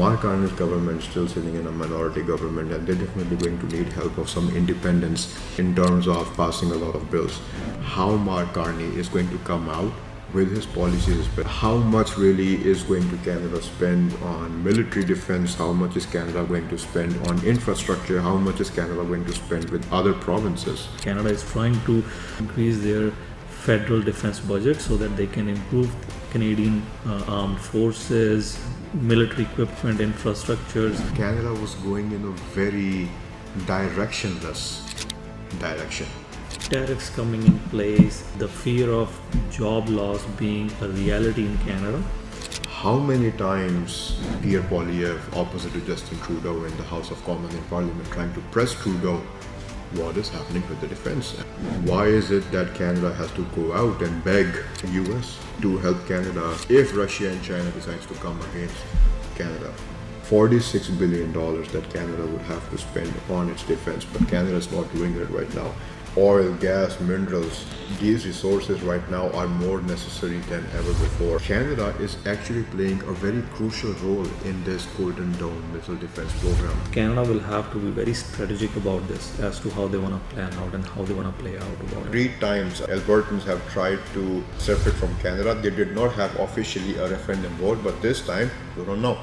Mark Carney's government is still sitting in a minority government, and they're definitely going to need help of some independence in terms of passing a lot of bills. How Mark Carney is going to come out with his policies, but how much really is going to Canada spend on military defense, how much is Canada going to spend on infrastructure, how much is Canada going to spend with other provinces. Canada is trying to increase their federal defense budget so that they can improve Canadian armed forces, military equipment, infrastructures. Canada was going in a very directionless direction. Tariffs coming in place, the fear of job loss being a reality in Canada. How many times Pierre Poilievre, opposite to Justin Trudeau in the House of Commons in Parliament, trying to press Trudeau what is happening with the defense? Why is it that Canada has to go out and beg the US to help Canada if Russia and China decides to come against Canada? $46 billion that Canada would have to spend on its defense, but Canada is not doing it right now. Oil, gas, minerals, these resources right now are more necessary than ever before. Canada is actually playing a very crucial role in this Golden Dome missile defense program. Canada will have to be very strategic about this as to how they want to plan out and how they want to play out about it. 3 times Albertans have tried to separate from Canada. They did not have officially a referendum vote, but this time, we don't know.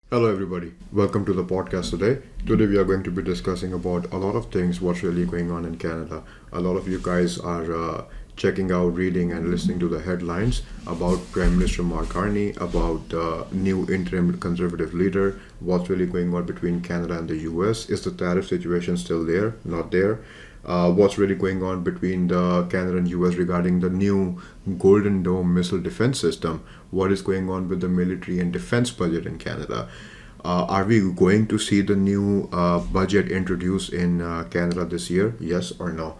Hello everybody, welcome to the podcast today. Today we are going to be discussing about a lot of things, what's really going on in Canada. A lot of you guys are checking out, reading and listening to the headlines about Prime Minister Mark Carney, about the new interim conservative leader, what's really going on between Canada and the US. Is the tariff situation still there? Not there? What's really going on between the Canada and US regarding the new Golden Dome missile defense system? What is going on with the military and defense budget in Canada? Are we going to see the new budget introduced in Canada this year? Yes or no?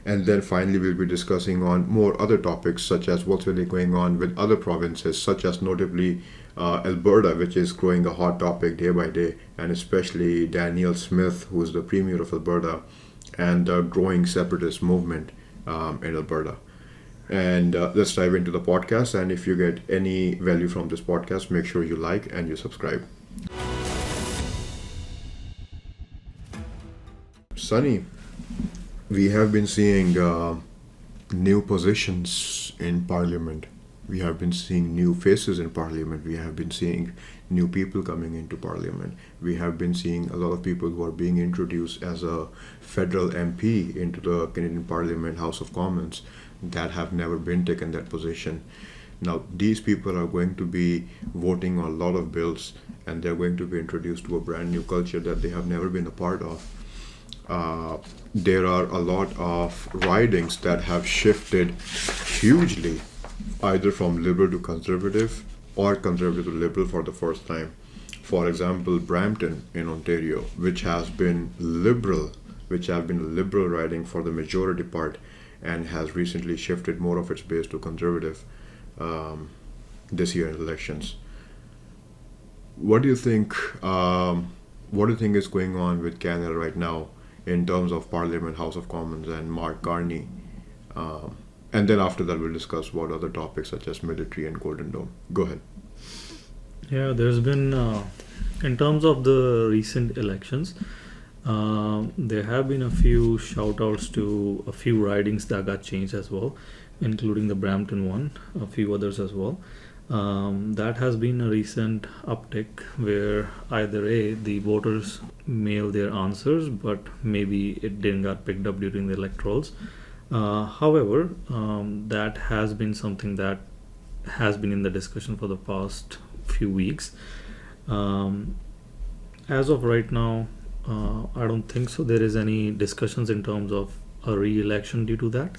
And then finally, we'll be discussing on more other topics such as what's really going on with other provinces, such as notably Alberta, which is growing a hot topic day by day, and especially Danielle Smith, who is the Premier of Alberta, and the growing separatist movement in Alberta. And let's dive into the podcast. And if you get any value from this podcast, make sure you like and you subscribe. Sunny, we have been seeing new positions in Parliament. We have been seeing new faces in Parliament. We have been seeing new people coming into Parliament. We have been seeing a lot of people who are being introduced as a federal MP into the Canadian Parliament, House of Commons, that have never been taken that position. Now, these people are going to be voting on a lot of bills, and they're going to be introduced to a brand new culture that they have never been a part of. There are a lot of ridings that have shifted hugely, either from liberal to conservative or conservative to liberal for the first time. For example, Brampton in Ontario, which has been a liberal riding for the majority part, and has recently shifted more of its base to conservative this year in elections. What do you think? What do you think is going on with Canada right now in terms of Parliament, House of Commons, and Mark Carney? And then after that, we'll discuss what other topics such as military and Golden Dome. Go ahead. Yeah, there's been, in terms of the recent elections, there have been a few shout-outs to a few ridings that got changed as well, including the Brampton one, a few others as well. That has been a recent uptick where either A, the voters mail their answers, but maybe it didn't get picked up during the electorals. However, that has been something that has been in the discussion for the past few weeks. As of right now, I don't think so there is any discussions in terms of a re-election due to that.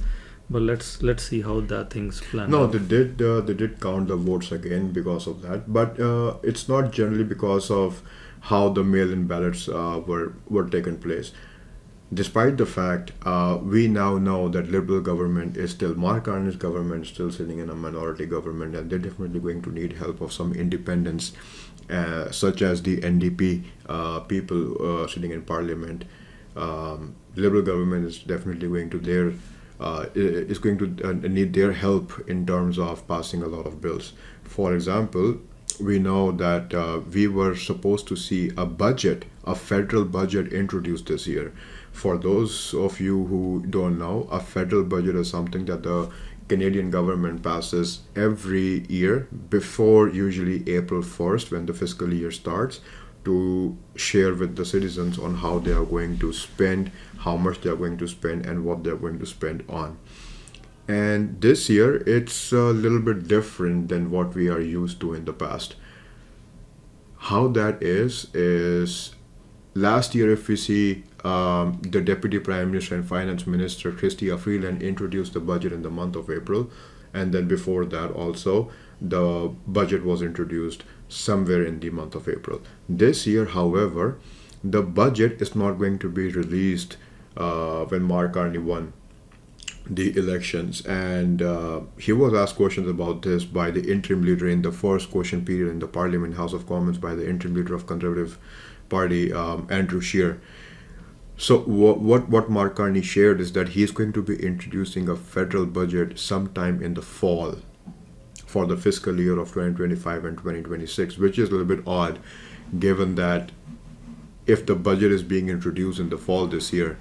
But let's see how that things plan. No, out. they did count the votes again because of that, but it's not generally because of how the mail-in ballots were taken place. Despite the fact, we now know that Liberal government is still, Mark Carney's government is still sitting in a minority government, and they're definitely going to need help of some independents, such as the NDP people sitting in Parliament. Liberal government is definitely going to their is going to need their help in terms of passing a lot of bills. For example, we know that we were supposed to see a federal budget introduced this year. For those of you who don't know, a federal budget is something that the Canadian government passes every year before usually April 1st when the fiscal year starts, to share with the citizens on how they are going to spend, how much they are going to spend, and what they are going to spend on. And this year, it's a little bit different than what we are used to in the past. How that is last year, if we see the Deputy Prime Minister and Finance Minister, Chrystia Freeland, introduced the budget in the month of April. And then before that also, the budget was introduced somewhere in the month of April. This year, however, the budget is not going to be released when Mark Carney won the elections, and he was asked questions about this by the interim leader in the first question period in the Parliament House of Commons by the interim leader of Conservative Party, Andrew Scheer. So what Mark Carney shared is that he is going to be introducing a federal budget sometime in the fall for the fiscal year of 2025 and 2026, which is a little bit odd, given that if the budget is being introduced in the fall this year,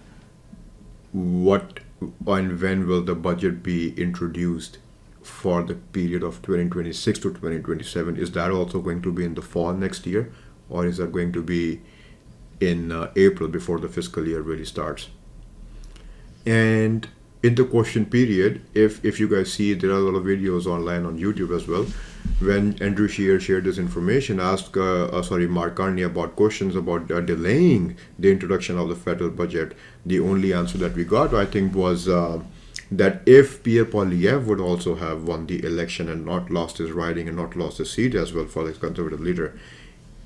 what and when will the budget be introduced for the period of 2026 to 2027? Is that also going to be in the fall next year, or is that going to be in April before the fiscal year really starts? And in the question period, if you guys see, there are a lot of videos online on YouTube as well. When Andrew Scheer shared this information, asked Mark Carney about questions about delaying the introduction of the federal budget, the only answer that we got, I think, was that if Pierre Poilievre would also have won the election and not lost his riding and not lost his seat as well for the Conservative leader,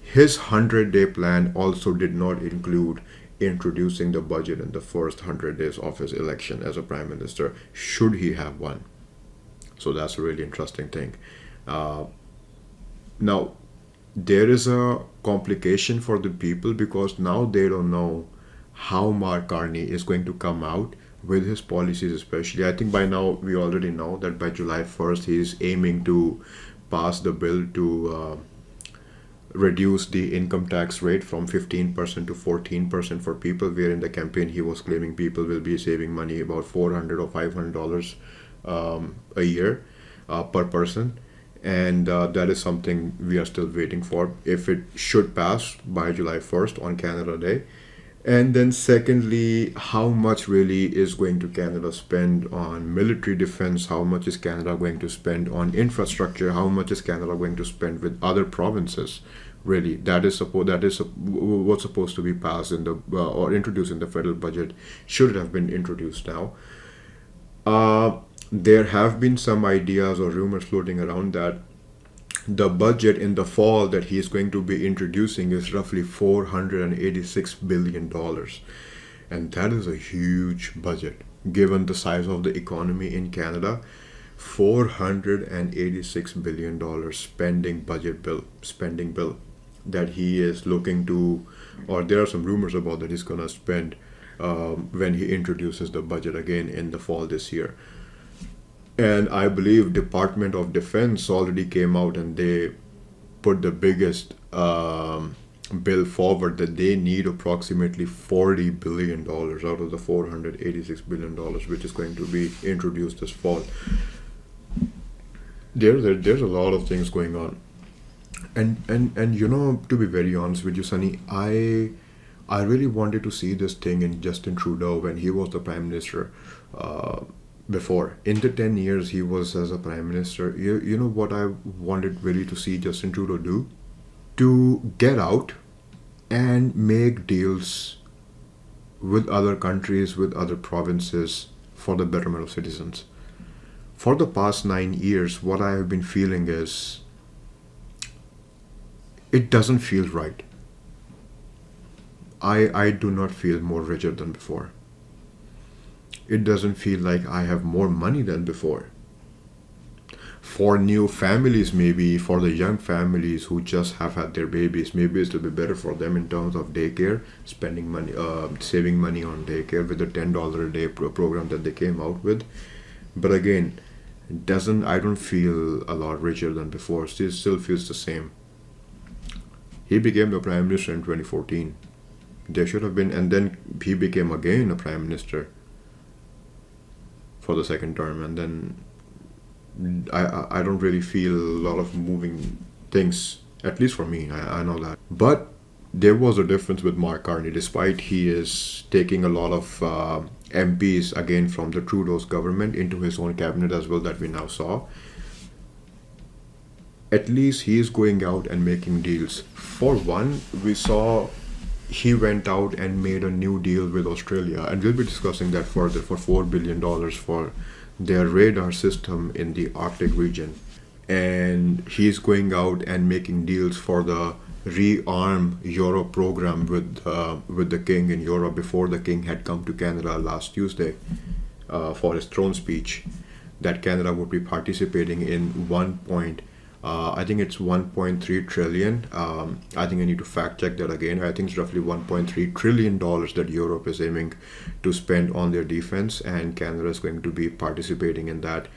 his 100-day plan also did not include introducing the budget in the first 100 days of his election as a prime minister, should he have won. So that's a really interesting thing. Now, there is a complication for the people because now they don't know how Mark Carney is going to come out with his policies, especially. I think by now we already know that by July 1st he is aiming to pass the bill to reduce the income tax rate from 15% to 14% for people, where in the campaign he was claiming people will be saving money about $400 or $500 a year per person. And that is something we are still waiting for, if it should pass by July 1st on Canada Day. And then secondly, how much really is going to Canada spend on military defense? How much is Canada going to spend on infrastructure? How much is Canada going to spend with other provinces? Really, what's supposed to be passed in the or introduced in the federal budget, should have been introduced now. There have been some ideas or rumors floating around that the budget in the fall that he is going to be introducing is roughly $486 billion. And that is a huge budget, given the size of the economy in Canada. $486 billion spending bill that he is looking to, or there are some rumors about that he's going to spend when he introduces the budget again in the fall this year. And I believe Department of Defense already came out and they put the biggest bill forward, that they need approximately $40 billion out of the $486 billion, which is going to be introduced this fall. There's a lot of things going on. And you know, to be very honest with you, Sunny, I really wanted to see this thing in Justin Trudeau when he was the Prime Minister. Before, in the 10 years he was as a prime minister, you know what I wanted really to see Justin Trudeau do? To get out and make deals with other countries, with other provinces, for the betterment of citizens. For the past 9 years, what I have been feeling is, it doesn't feel right. I do not feel more richer than before. It doesn't feel like I have more money than before. For new families, maybe for the young families who just have had their babies, maybe it will be better for them in terms of daycare, spending money, saving money on daycare with the $10 a day program that they came out with. But again, doesn't I don't feel a lot richer than before. Still feels the same. He became the prime minister in 2014. There should have been, and then he became again a prime minister for the second term, and then I don't really feel a lot of moving things, at least for me. I know that. But there was a difference with Mark Carney, despite he is taking a lot of MPs again from the Trudeau's government into his own cabinet as well, that we now saw. At least he is going out and making deals. For one, we saw he went out and made a new deal with Australia, and we'll be discussing that further, for $4 billion for their radar system in the Arctic region. And he's going out and making deals for the rearm Europe program with the king in Europe, before the king had come to Canada last Tuesday for his throne speech, that Canada would be participating in I think it's 1.3 trillion. I think I need to fact check that again. I think it's roughly $1.3 trillion that Europe is aiming to spend on their defense, and Canada is going to be participating in that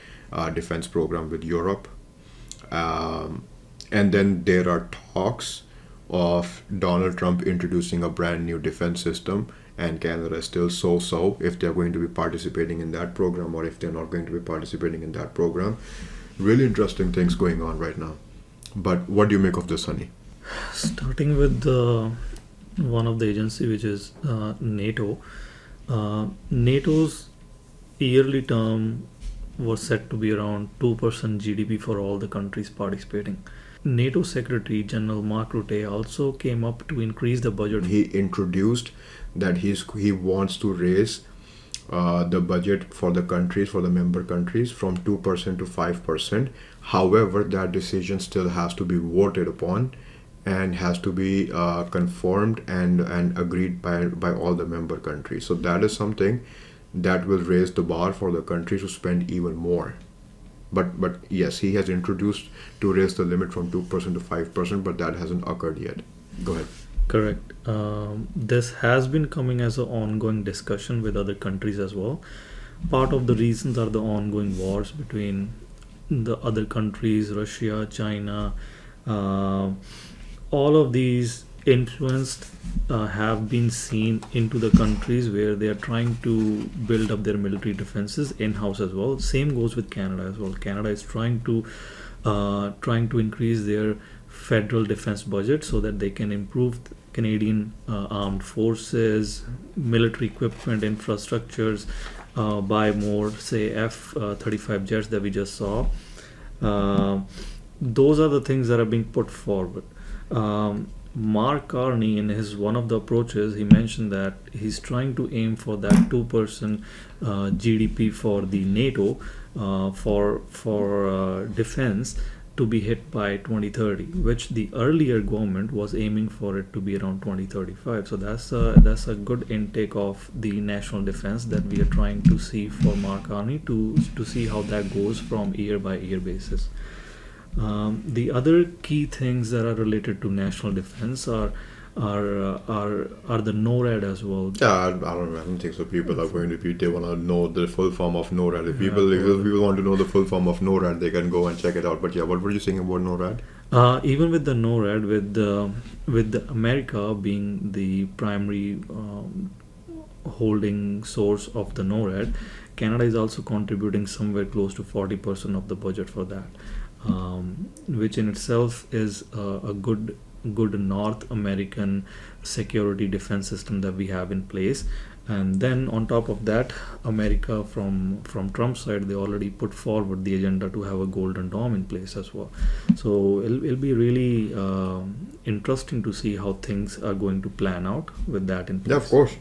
defense program with Europe. And then there are talks of Donald Trump introducing a brand new defense system, and Canada is still so if they're going to be participating in that program or if they're not going to be participating in that program. Really interesting things going on right now. But what do you make of this, Sunny? Starting with one of the agency, which is NATO. NATO's yearly term was set to be around 2% GDP for all the countries participating. NATO Secretary General Mark Rutte also came up to increase the budget. He introduced that he wants to raise the budget for the countries, for the member countries, from 2% to 5%. However, that decision still has to be voted upon and has to be confirmed and agreed by all the member countries. So that is something that will raise the bar for the countries to spend even more. But yes, he has introduced to raise the limit from 2% to 5%, but that hasn't occurred yet. Go ahead. Correct. This has been coming as an ongoing discussion with other countries as well. Part of the reasons are the ongoing wars between the other countries, Russia, China. All of these influenced have been seen into the countries where they are trying to build up their military defenses in-house as well. Same goes with Canada as well. Canada is trying to increase their federal defense budget so that they can improve Canadian armed forces, military equipment, infrastructures, buy more, say, F-35 jets that we just saw. Those are the things that are being put forward. Mark Carney, in his one of the approaches, he mentioned that he's trying to aim for that 2% GDP for the NATO for defense to be hit by 2030, which the earlier government was aiming for it to be around 2035. So that's a good intake of the national defense that we are trying to see for Mark Carney to see how that goes from year by year basis. The other key things that are related to national defense are the NORAD as well. Yeah, I don't think so. People are going to be, they want to know the full form of NORAD. If people want to know the full form of NORAD, they can go and check it out. But yeah, what were you saying about NORAD? Even with the NORAD, with America being the primary holding source of the NORAD, Canada is also contributing somewhere close to 40% of the budget for that, which in itself is a good North American security defense system that we have in place. And then on top of that, America from Trump's side, they already put forward the agenda to have a Golden Dome in place as well. So it'll be really interesting to see how things are going to plan out with that in place. Yeah, of course.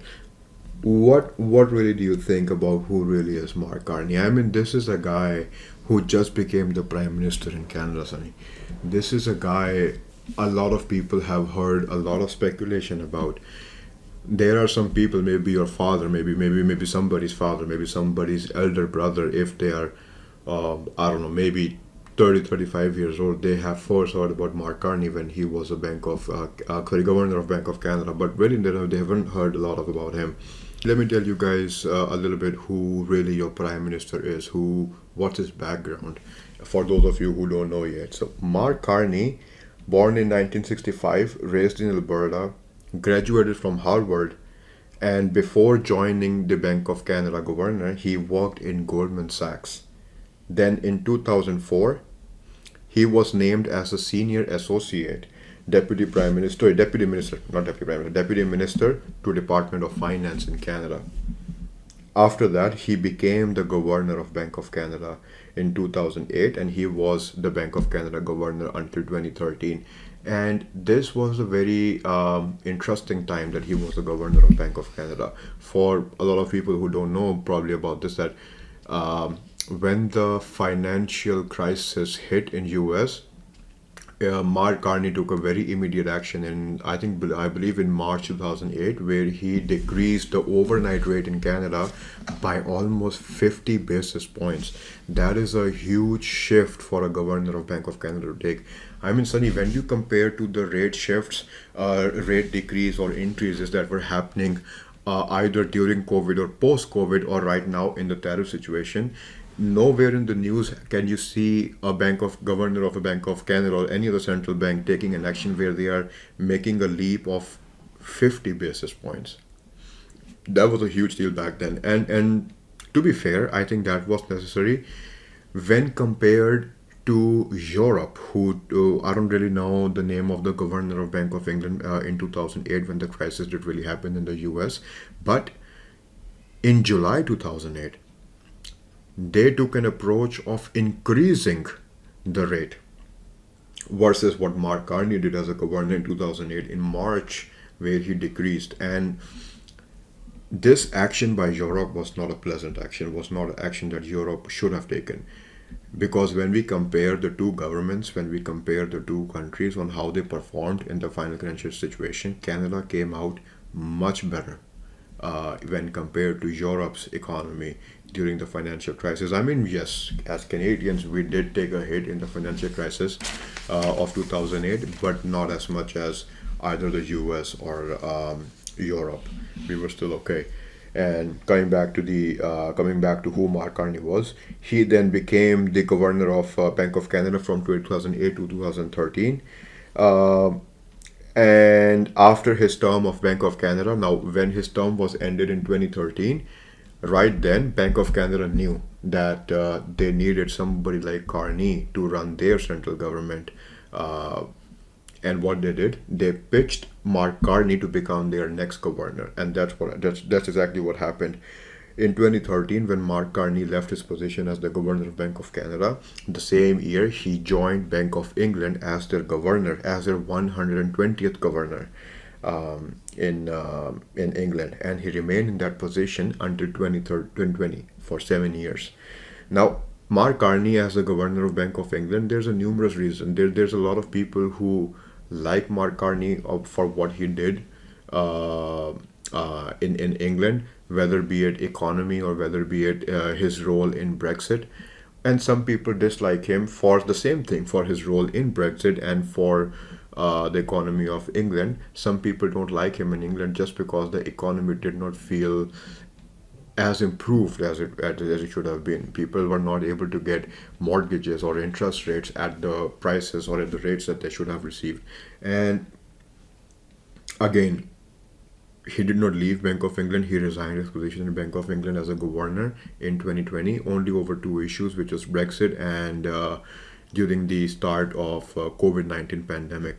What really do you think about who really is Mark Carney? I mean, this is a guy who just became the Prime Minister in Canada, Sunny. This is a guy a lot of people have heard a lot of speculation about. There are some people, maybe your father, maybe somebody's father, maybe somebody's elder brother, if they are, I don't know, maybe 30, 35 years old, they have first heard about Mark Carney when he was a governor of Bank of Canada, but really they haven't heard a lot about him. Let me tell you guys a little bit who really your prime minister is, what's his background, for those of you who don't know yet. So Mark Carney, born in 1965, raised in Alberta, graduated from Harvard, and before joining the Bank of Canada governor, he worked in Goldman Sachs. Then in 2004, he was named as a senior associate deputy minister, not deputy prime minister, deputy minister to Department of Finance in Canada. After that, he became the governor of Bank of Canada in 2008, and he was the Bank of Canada governor until 2013. And this was a very interesting time that he was the governor of Bank of Canada. For a lot of people who don't know probably about this, that when the financial crisis hit in US, Mark Carney took a very immediate action in, I believe in March 2008, where he decreased the overnight rate in Canada by almost 50 basis points. That is a huge shift for a governor of Bank of Canada to take. I mean, Sunny, when you compare to the rate shifts, rate decrease or increases that were happening either during COVID or post-COVID or right now in the tariff situation, nowhere in the news can you see a governor of a Bank of Canada or any other central bank taking an action where they are making a leap of 50 basis points. That was a huge deal back then. And to be fair, I think that was necessary when compared to Europe, who I don't really know the name of the governor of Bank of England in 2008 when the crisis did really happen in the US. But in July 2008, they took an approach of increasing the rate versus what Mark Carney did as a governor in 2008 in March, where he decreased. And this action by Europe was not a pleasant action, was not an action that Europe should have taken. Because when we compare the two governments, when we compare the two countries on how they performed in the final financial situation, Canada came out much better when compared to Europe's economy during the financial crisis. I mean, yes, as Canadians, we did take a hit in the financial crisis of 2008, but not as much as either the US or Europe. We were still okay. And coming back to who Mark Carney was, he then became the governor of Bank of Canada from 2008 to 2013. And after his term of Bank of Canada, now when his term was ended in 2013, right then Bank of Canada knew that they needed somebody like Carney to run their central government. And what they did, they pitched Mark Carney to become their next governor, and that's exactly what happened. In 2013, when Mark Carney left his position as the governor of Bank of Canada, the same year he joined Bank of England as their governor, as their 120th governor in England, and he remained in that position until 2020 for 7 years. Now, Mark Carney as the governor of Bank of England, there's a numerous reason. There's a lot of people who like Mark Carney for what he did in England, whether be it economy or whether be it his role in Brexit. And some people dislike him for the same thing, for his role in Brexit and for the economy of England. Some people don't like him in England just because the economy did not feel as improved as it should have been. People were not able to get mortgages or interest rates at the prices or at the rates that they should have received. And again, he did not leave Bank of England. He resigned his position in Bank of England as a governor in 2020, only over two issues, which was Brexit and during the start of COVID-19 pandemic.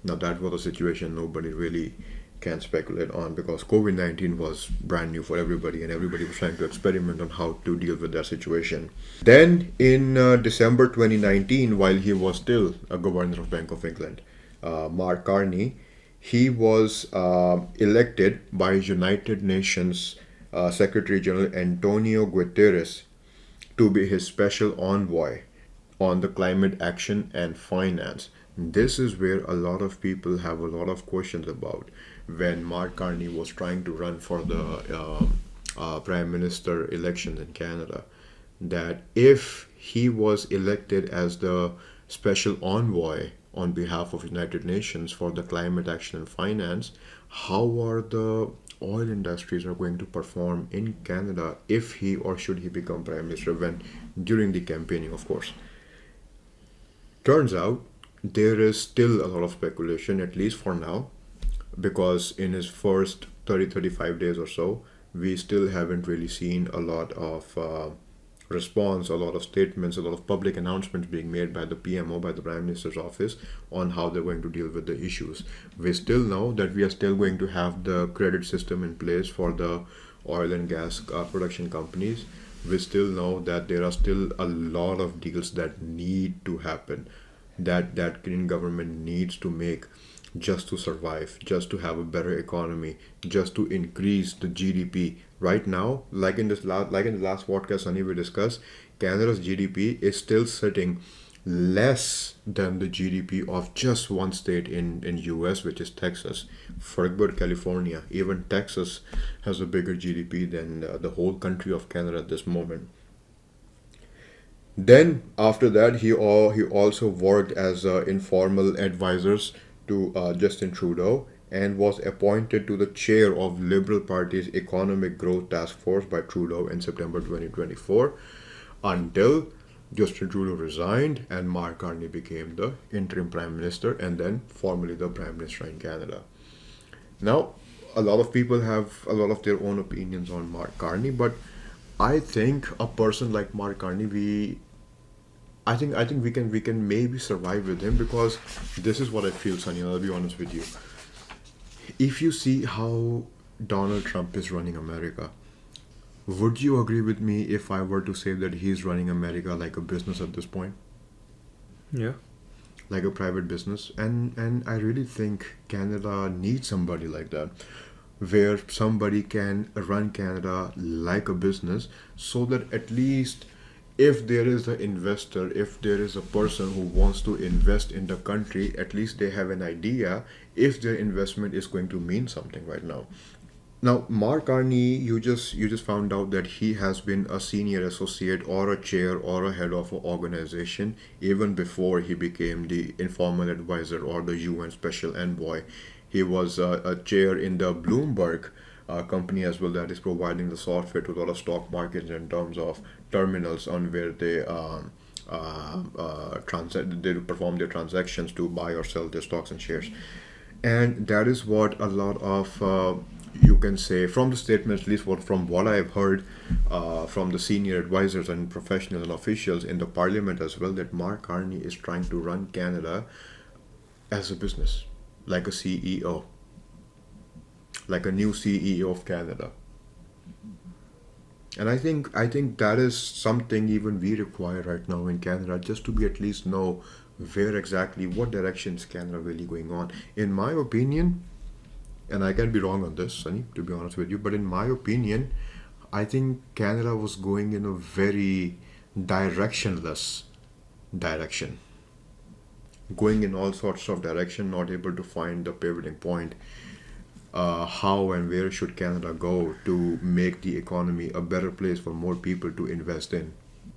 Now that was a situation nobody really can speculate on, because COVID-19 was brand new for everybody and everybody was trying to experiment on how to deal with that situation. Then in December 2019, while he was still a governor of Bank of England, Mark Carney, he was elected by United Nations Secretary General Antonio Guterres to be his special envoy on the climate action and finance. This is where a lot of people have a lot of questions about. When Mark Carney was trying to run for the Prime Minister elections in Canada, that if he was elected as the special envoy on behalf of United Nations for the climate action and finance, how are the oil industries are going to perform in Canada if he or should he become prime minister when during the campaigning, of course. Turns out there is still a lot of speculation, at least for now, because in his first 35 days or so, we still haven't really seen a lot of response, a lot of statements, a lot of public announcements being made by the PMO, by the Prime Minister's office, on how they're going to deal with the issues. We still know that we are still going to have the credit system in place for the oil and gas production companies. We still know that there are still a lot of deals that need to happen, that Canadian government needs to make just to survive, just to have a better economy, just to increase the GDP. Right now, like in the last podcast, Sunny, we discussed, Canada's GDP is still sitting less than the GDP of just one state in US, which is Texas. Forget about California. Even Texas has a bigger GDP than the whole country of Canada at this moment. Then after that, he also worked as informal advisors to Justin Trudeau and was appointed to the chair of Liberal Party's Economic Growth Task Force by Trudeau in September 2024 until Justin Trudeau resigned and Mark Carney became the interim prime minister and then formally the prime minister in Canada. Now, a lot of people have a lot of their own opinions on Mark Carney, but I think a person like Mark Carney, I think we can maybe survive with him because this is what I feel, Sunny. I'll be honest with you. If you see how Donald Trump is running America, would you agree with me if I were to say that he's running America like a business at this point, Yeah. like a private business? And I really think Canada needs somebody like that, where somebody can run Canada like a business, so that at least if there is an investor, if there is a person who wants to invest in the country, at least they have an idea if their investment is going to mean something right now. Now, Mark Carney, you just found out that he has been a senior associate or a chair or a head of an organization even before he became the informal advisor or the UN special envoy. He was a chair in the Bloomberg company as well that is providing the software to a lot of stock markets in terms of terminals on where they perform their transactions to buy or sell their stocks and shares. And that is what a lot of you can say from the statements, at least from what I've heard from the senior advisors and professionals and officials in the parliament as well, that Mark Carney is trying to run Canada as a business, like a CEO, like a new CEO of Canada. And I think that is something even we require right now in Canada, just to be at least know where exactly what directions Canada really going on. In my opinion, and I can be wrong on this, Sunny, to be honest with you, but in my opinion, I think Canada was going in a very directionless direction, going in all sorts of direction, not able to find the pivoting point. How and where should Canada go to make the economy a better place for more people to invest in?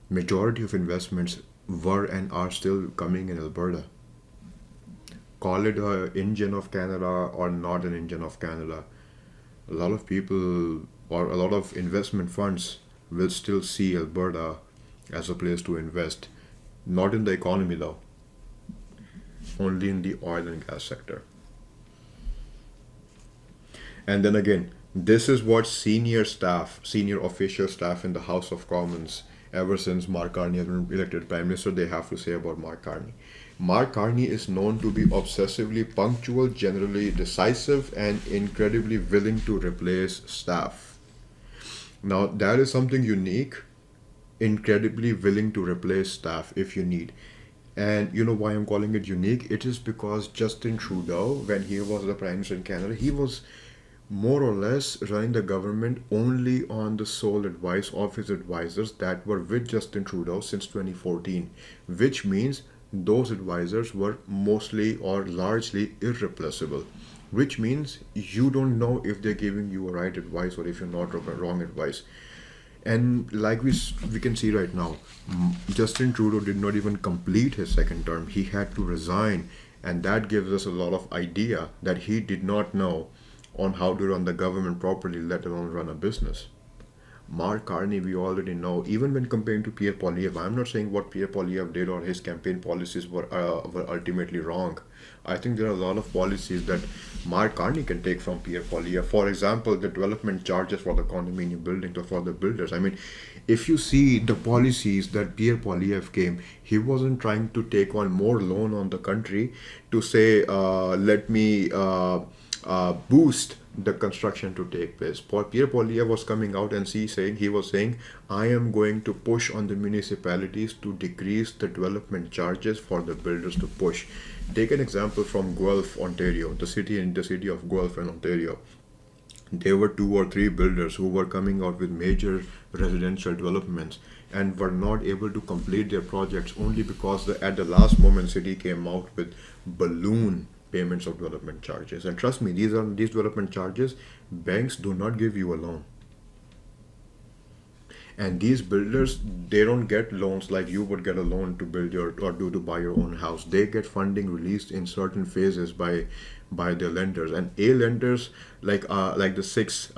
Majority of investments were and are still coming in Alberta. Call it a engine of Canada or not an engine of Canada. A lot of people or a lot of investment funds will still see Alberta as a place to invest. Not in the economy though, only in the oil and gas sector. And then again, this is what senior official staff in the House of Commons, ever since Mark Carney has been elected Prime Minister, they have to say about Mark Carney. Mark Carney is known to be obsessively punctual, generally decisive, and incredibly willing to replace staff. Now, that is something unique, incredibly willing to replace staff if you need. And you know why I'm calling it unique? It is because Justin Trudeau, when he was the Prime Minister in Canada, he was more or less running the government only on the sole advice of his advisors that were with Justin Trudeau since 2014, which means those advisors were mostly or largely irreplaceable, which means you don't know if they're giving you a right advice or if you're not wrong advice. And like we can see right now, Justin Trudeau did not even complete his second term. He had to resign, and that gives us a lot of idea that he did not know on how to run the government properly, let alone run a business. Mark Carney, we already know, even when comparing to Pierre Poilievre, I'm not saying what Pierre Poilievre did or his campaign policies were ultimately wrong. I think there are a lot of policies that Mark Carney can take from Pierre Poilievre. For example, the development charges for the condominium buildings or for the builders. I mean, if you see the policies that Pierre Poilievre came, he wasn't trying to take on more loan on the country to say, let me boost the construction to take place. Pierre Poilievre was coming out and he was saying, I am going to push on the municipalities to decrease the development charges for the builders to push. Take an example from Guelph, Ontario, the city of Guelph in Ontario. There were 2 or 3 builders who were coming out with major residential developments and were not able to complete their projects only because at the last moment city came out with balloon payments of development charges. And trust me, these development charges, banks do not give you a loan. And these builders, they don't get loans like you would get a loan to build to buy your own house. They get funding released in certain phases by their lenders. And lenders like the 6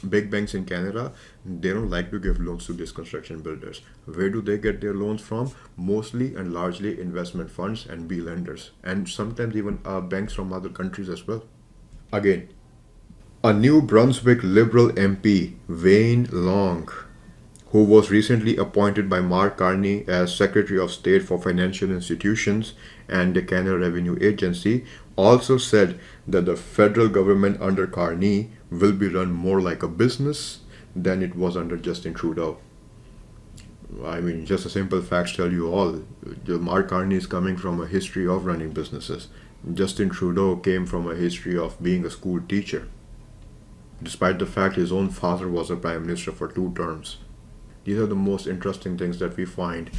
big banks in Canada, they don't like to give loans to these construction builders. Where do they get their loans from? Mostly and largely investment funds and B lenders, and sometimes even banks from other countries as well. Again, a New Brunswick Liberal MP, Wayne Long, who was recently appointed by Mark Carney as Secretary of State for Financial Institutions and the Canada Revenue Agency, also said that the federal government under Carney will be run more like a business than it was under Justin Trudeau. I mean, just a simple facts tell you all. Mark Carney is coming from a history of running businesses. Justin Trudeau came from a history of being a school teacher, despite the fact his own father was a prime minister for 2 terms. These are the most interesting things that we find,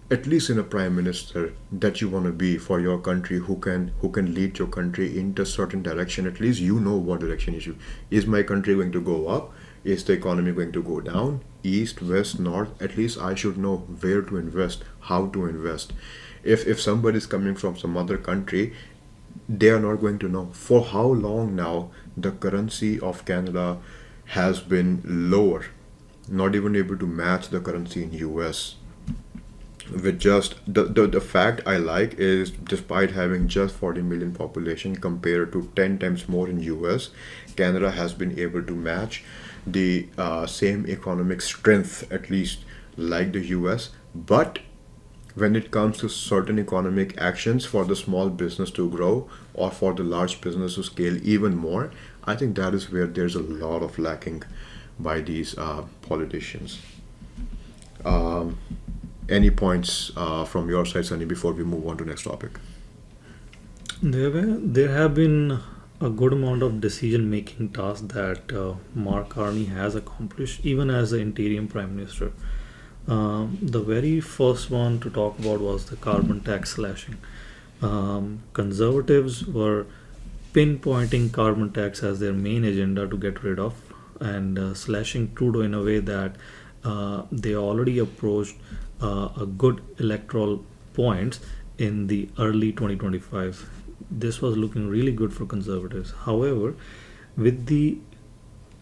at least in a prime minister, that you want to be for your country, who can lead your country into a certain direction. At least you know what direction is. Is my country going to go up? Is the economy going to go down? East, west, north? At least I should know where to invest, how to invest. If somebody is coming from some other country, they are not going to know. For how long now the currency of Canada has been lower, not even able to match the currency in US. With just the fact I like is, despite having just 40 million population compared to 10 times more in US, Canada has been able to match the same economic strength, at least like the US. But when it comes to certain economic actions for the small business to grow or for the large business to scale even more, I think that is where there's a lot of lacking by these politicians. Any points from your side, Sunny, before we move on to next topic? There have been a good amount of decision-making tasks that Mark Carney has accomplished, even as the interim prime minister. The very first one to talk about was the carbon tax slashing. Conservatives were pinpointing carbon tax as their main agenda to get rid of, and slashing Trudeau in a way that they already approached a good electoral points in the early 2025. This was looking really good for conservatives. However, with the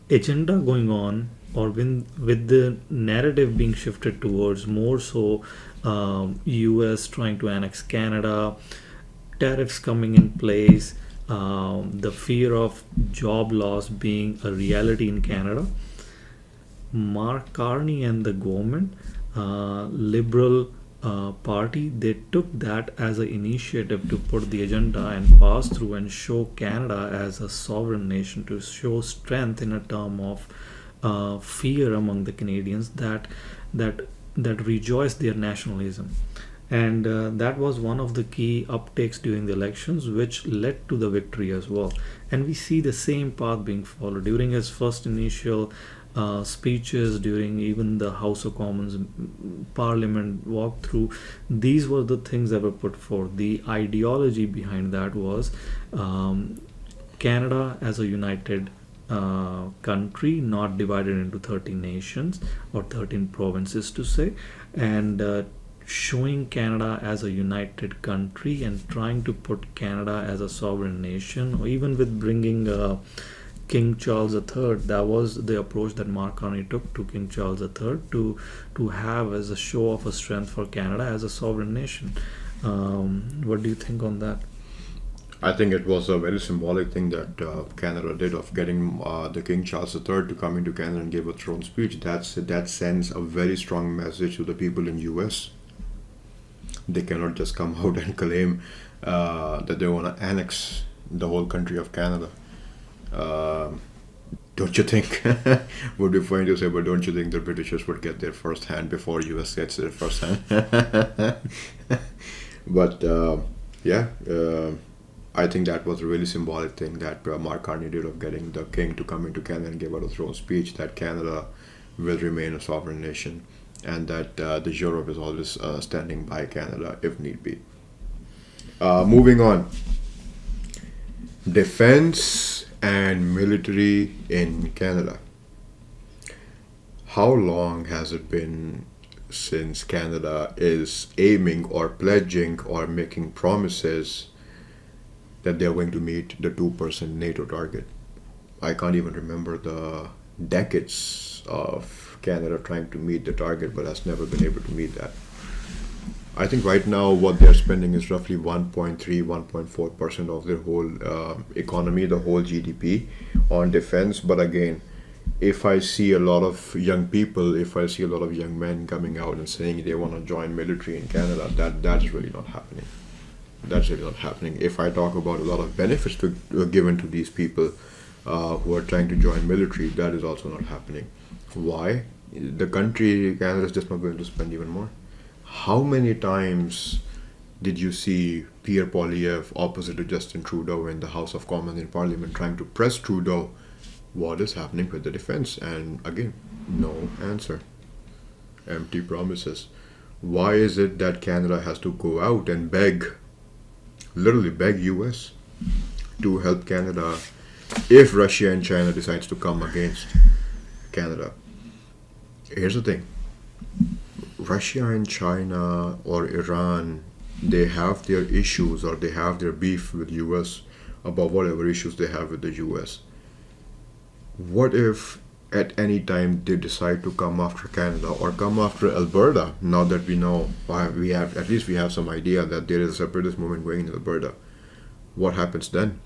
agenda going on, or with the narrative being shifted towards more so US trying to annex Canada, tariffs coming in place, the fear of job loss being a reality in Canada, Mark Carney and the government, Liberal Party, they took that as an initiative to put the agenda and pass through and show Canada as a sovereign nation, to show strength in a term of fear among the Canadians that rejoice their nationalism. And that was one of the key uptakes during the elections, which led to the victory as well. And we see the same path being followed during his first initial speeches, during even the House of Commons Parliament walkthrough. These were the things that were put forth. The ideology behind that was Canada as a united country, not divided into 13 nations or 13 provinces to say, and showing Canada as a united country and trying to put Canada as a sovereign nation, or even with bringing King Charles III. That was the approach that Mark Carney took to King Charles III to have as a show of a strength for Canada as a sovereign nation. What do you think on that? I think it was a very symbolic thing that Canada did of getting the King Charles III to come into Canada and give a throne speech. That sends a very strong message to the people in US. They cannot just come out and claim that they want to annex the whole country of Canada. Don't you think? Would be fine to say, but don't you think the Britishers would get their first hand before US gets their first hand? But yeah, I think that was a really symbolic thing that Mark Carney did of getting the king to come into Canada and give out a throne speech that Canada will remain a sovereign nation and that the Europe is always standing by Canada if need be. Moving on. Defense and military in Canada. How long has it been since Canada is aiming or pledging or making promises that they're going to meet the 2% NATO target? I can't even remember the decades of Canada trying to meet the target, but has never been able to meet that. I think right now what they're spending is roughly 1.3, 1.4% of their whole economy, the whole GDP on defense. But again, if I see a lot of young people, if I see a lot of young men coming out and saying they want to join military in Canada, that's really not happening. That's really not happening. If I talk about a lot of benefits given to these people who are trying to join military, that is also not happening. Why? The country, Canada, is just not going to spend even more. How many times did you see Pierre Poilievre opposite to Justin Trudeau in the House of Commons in Parliament trying to press Trudeau what is happening with the defense? And again, no answer. Empty promises. Why is it that Canada has to go out and beg, literally beg US to help Canada if Russia and China decides to come against Canada? Here's the thing. Russia and China or Iran, they have their issues or they have their beef with US about whatever issues they have with the US. What if at any time they decide to come after Canada or come after Alberta, now that we know, we have some idea that there is a separatist movement going in Alberta? What happens then?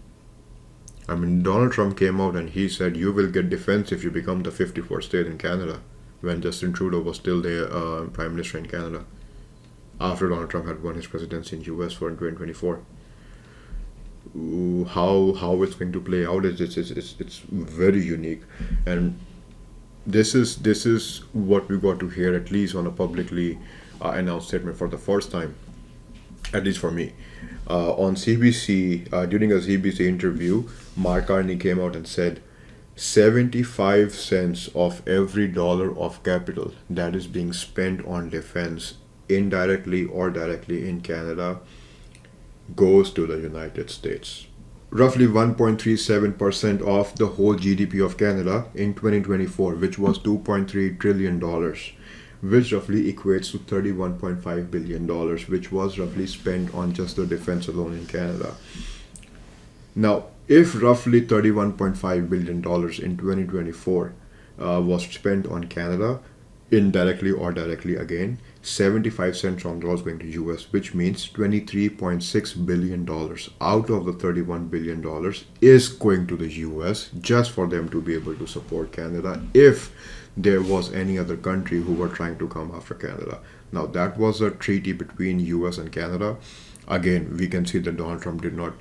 I mean, Donald Trump came out and he said, you will get defense if you become the 54th state in Canada, when Justin Trudeau was still the Prime Minister in Canada, after Donald Trump had won his presidency in US for 2024. How it's going to play out it's very unique, and this is what we got to hear, at least on a publicly announced statement for the first time, at least for me. On CBC, during a CBC interview, Mark Carney came out and said 75 cents of every dollar of capital that is being spent on defense, indirectly or directly in Canada, goes to the United States. Roughly 1.37% of the whole GDP of Canada in 2024, which was $2.3 trillion, which roughly equates to $31.5 billion, which was roughly spent on just the defense alone in Canada. Now, if roughly $31.5 billion in 2024 was spent on Canada, indirectly or directly again, 75 cents on those going to US, which means $23.6 billion out of the $31 billion is going to the US just for them to be able to support Canada if there was any other country who were trying to come after Canada. Now, that was a treaty between US and Canada. Again, we can see that Donald Trump did not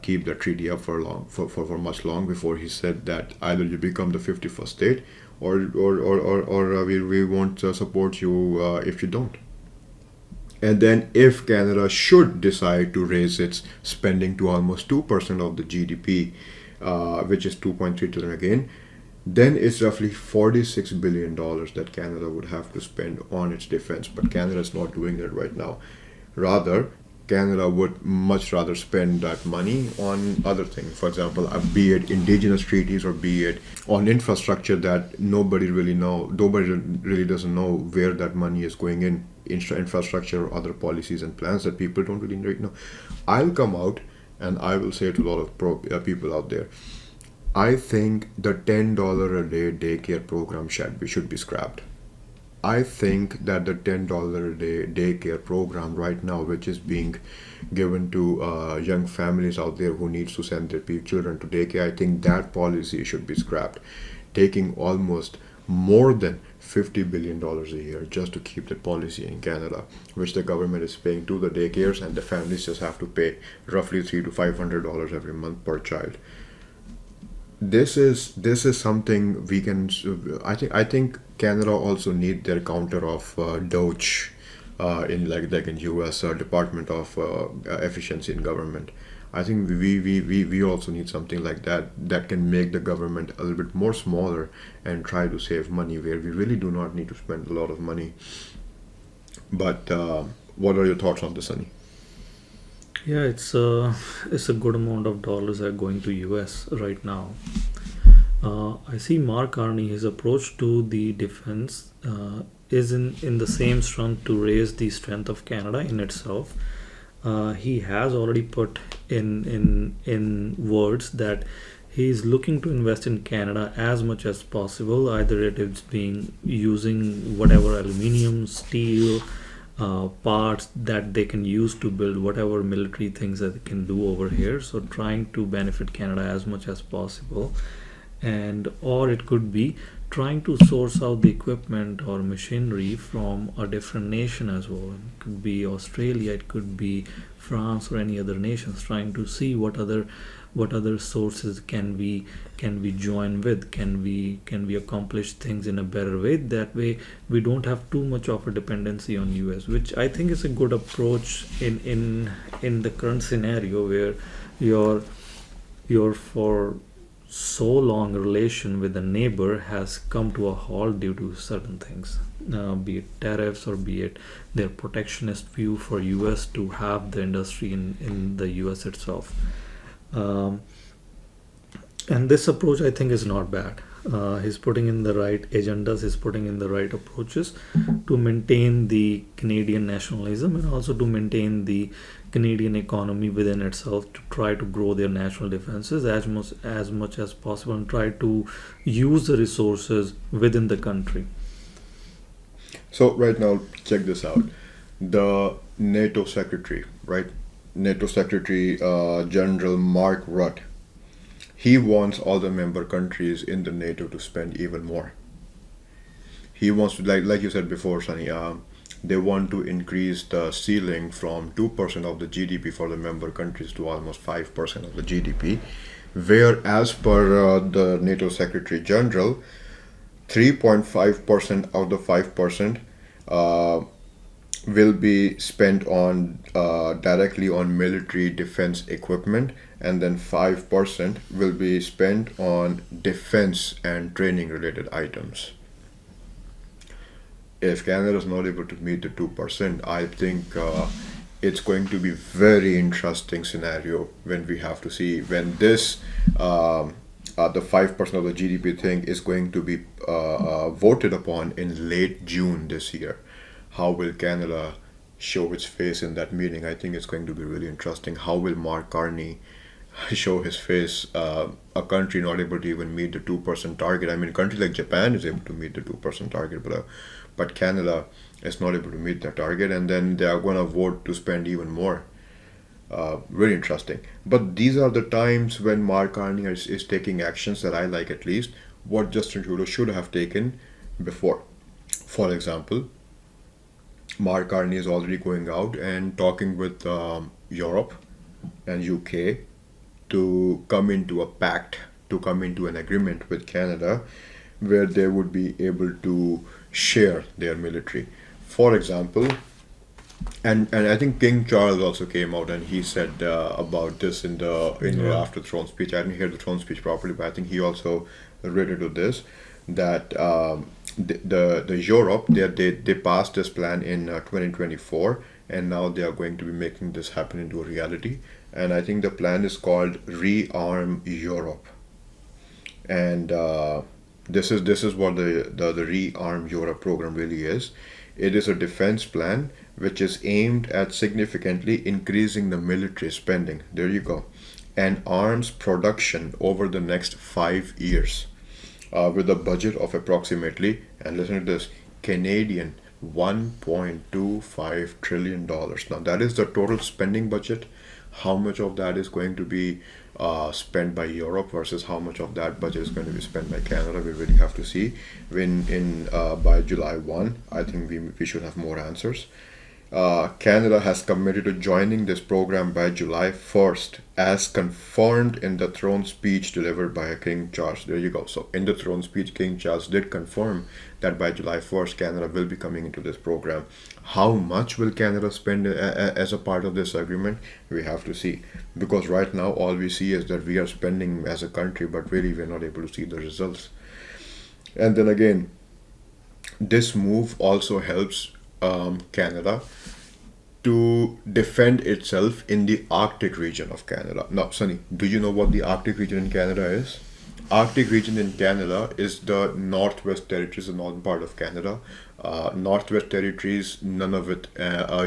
keep the treaty up for much long before he said that either you become the 51st state or we won't support you if you don't. And then if Canada should decide to raise its spending to almost 2% of the GDP, which is 2.3 trillion again, then it's roughly $46 billion that Canada would have to spend on its defense. But Canada is not doing that right now. Rather, Canada would much rather spend that money on other things. For example, be it indigenous treaties or be it on infrastructure that nobody really doesn't know where that money is going in, infrastructure or other policies and plans that people don't really know. I'll come out and I will say to a lot of people out there, I think the $10 a day daycare program should be scrapped. I think that the $10 a day daycare program right now, which is being given to young families out there who needs to send their children to daycare, I think that policy should be scrapped. Taking almost more than $50 billion a year just to keep that policy in Canada, which the government is paying to the daycares, and the families just have to pay roughly $300 to $500 every month per child. This is something we can. I think Canada also need their counter of Doge, in like in U.S. Department of Efficiency in Government. I think we also need something like that can make the government a little bit more smaller and try to save money where we really do not need to spend a lot of money. But what are your thoughts on this, Sunny? Yeah, it's a good amount of dollars are going to US right now. I see Mark Carney, his approach to the defense is in the same strength to raise the strength of Canada in itself. He has already put in words that he is looking to invest in Canada as much as possible. Either it is being using whatever aluminium, steel, parts that they can use to build whatever military things that they can do over here. So trying to benefit Canada as much as possible, and or it could be trying to source out the equipment or machinery from a different nation as well. It could be Australia, it could be France or any other nations, trying to see what other sources can we join with, can we accomplish things in a better way. That way we don't have too much of a dependency on US, which I think is a good approach in the current scenario where your for so long relation with a neighbor has come to a halt due to certain things, be it tariffs or be it their protectionist view for US to have the industry in the US itself. um, and this approach I think is not bad. He's putting in the right agendas, he's putting in the right approaches to maintain the Canadian nationalism and also to maintain the Canadian economy within itself, to try to grow their national defenses as much as possible and try to use the resources within the country. So right now, check this out. The NATO secretary, right? NATO Secretary General Mark Rutte. He wants all the member countries in the NATO to spend even more. He wants to, like you said before, Sunny. They want to increase the ceiling from 2% of the GDP for the member countries to almost 5% of the GDP, where, as per the NATO Secretary General, 3.5% of the 5% will be spent on directly on military defense equipment, and then 5% will be spent on defense and training related items. If Canada is not able to meet the 2%, I think it's going to be very interesting scenario when we have to see when this the 5% of the GDP thing is going to be voted upon in late June this year. How will Canada show its face in that meeting? I think it's going to be really interesting. How will Mark Carney show his face? A country not able to even meet the 2% target. I mean, a country like Japan is able to meet the 2% target, but Canada is not able to meet that target, and then they are going to vote to spend even more. Very interesting. But these are the times when Mark Carney is taking actions that I like, at least what Justin Trudeau should have taken before. For example, Mark Carney is already going out and talking with Europe and UK to come into a pact, to come into an agreement with Canada where they would be able to share their military. For example, and I think King Charles also came out and he said about this in the after throne speech. I didn't hear the throne speech properly, but I think he also related to this, that the Europe, they passed this plan in 2024, and now they are going to be making this happen into a reality. And I think the plan is called Rearm Europe. And this is what the Rearm Europe program really is. It is a defense plan which is aimed at significantly increasing the military spending. There you go. And arms production over the next 5 years, with a budget of approximately, and listen to this, Canadian $1.25 trillion. Now, that is the total spending budget. How much of that is going to be spent by Europe versus how much of that budget is going to be spent by Canada? We really have to see. When in by July 1, I think we should have more answers. Canada has committed to joining this program by July 1st, as confirmed in the throne speech delivered by King Charles. There you go. So, in the throne speech, King Charles did confirm that by July 1st, Canada will be coming into this program. How much will Canada spend as a part of this agreement? We have to see. Because right now, all we see is that we are spending as a country, but really we're not able to see the results. And then again, this move also helps Canada to defend itself in the Arctic region of Canada. Now, Sunny, do you know what the Arctic region in Canada is? Arctic region in Canada is the Northwest Territories, the northern part of Canada. Northwest Territories, Nunavut,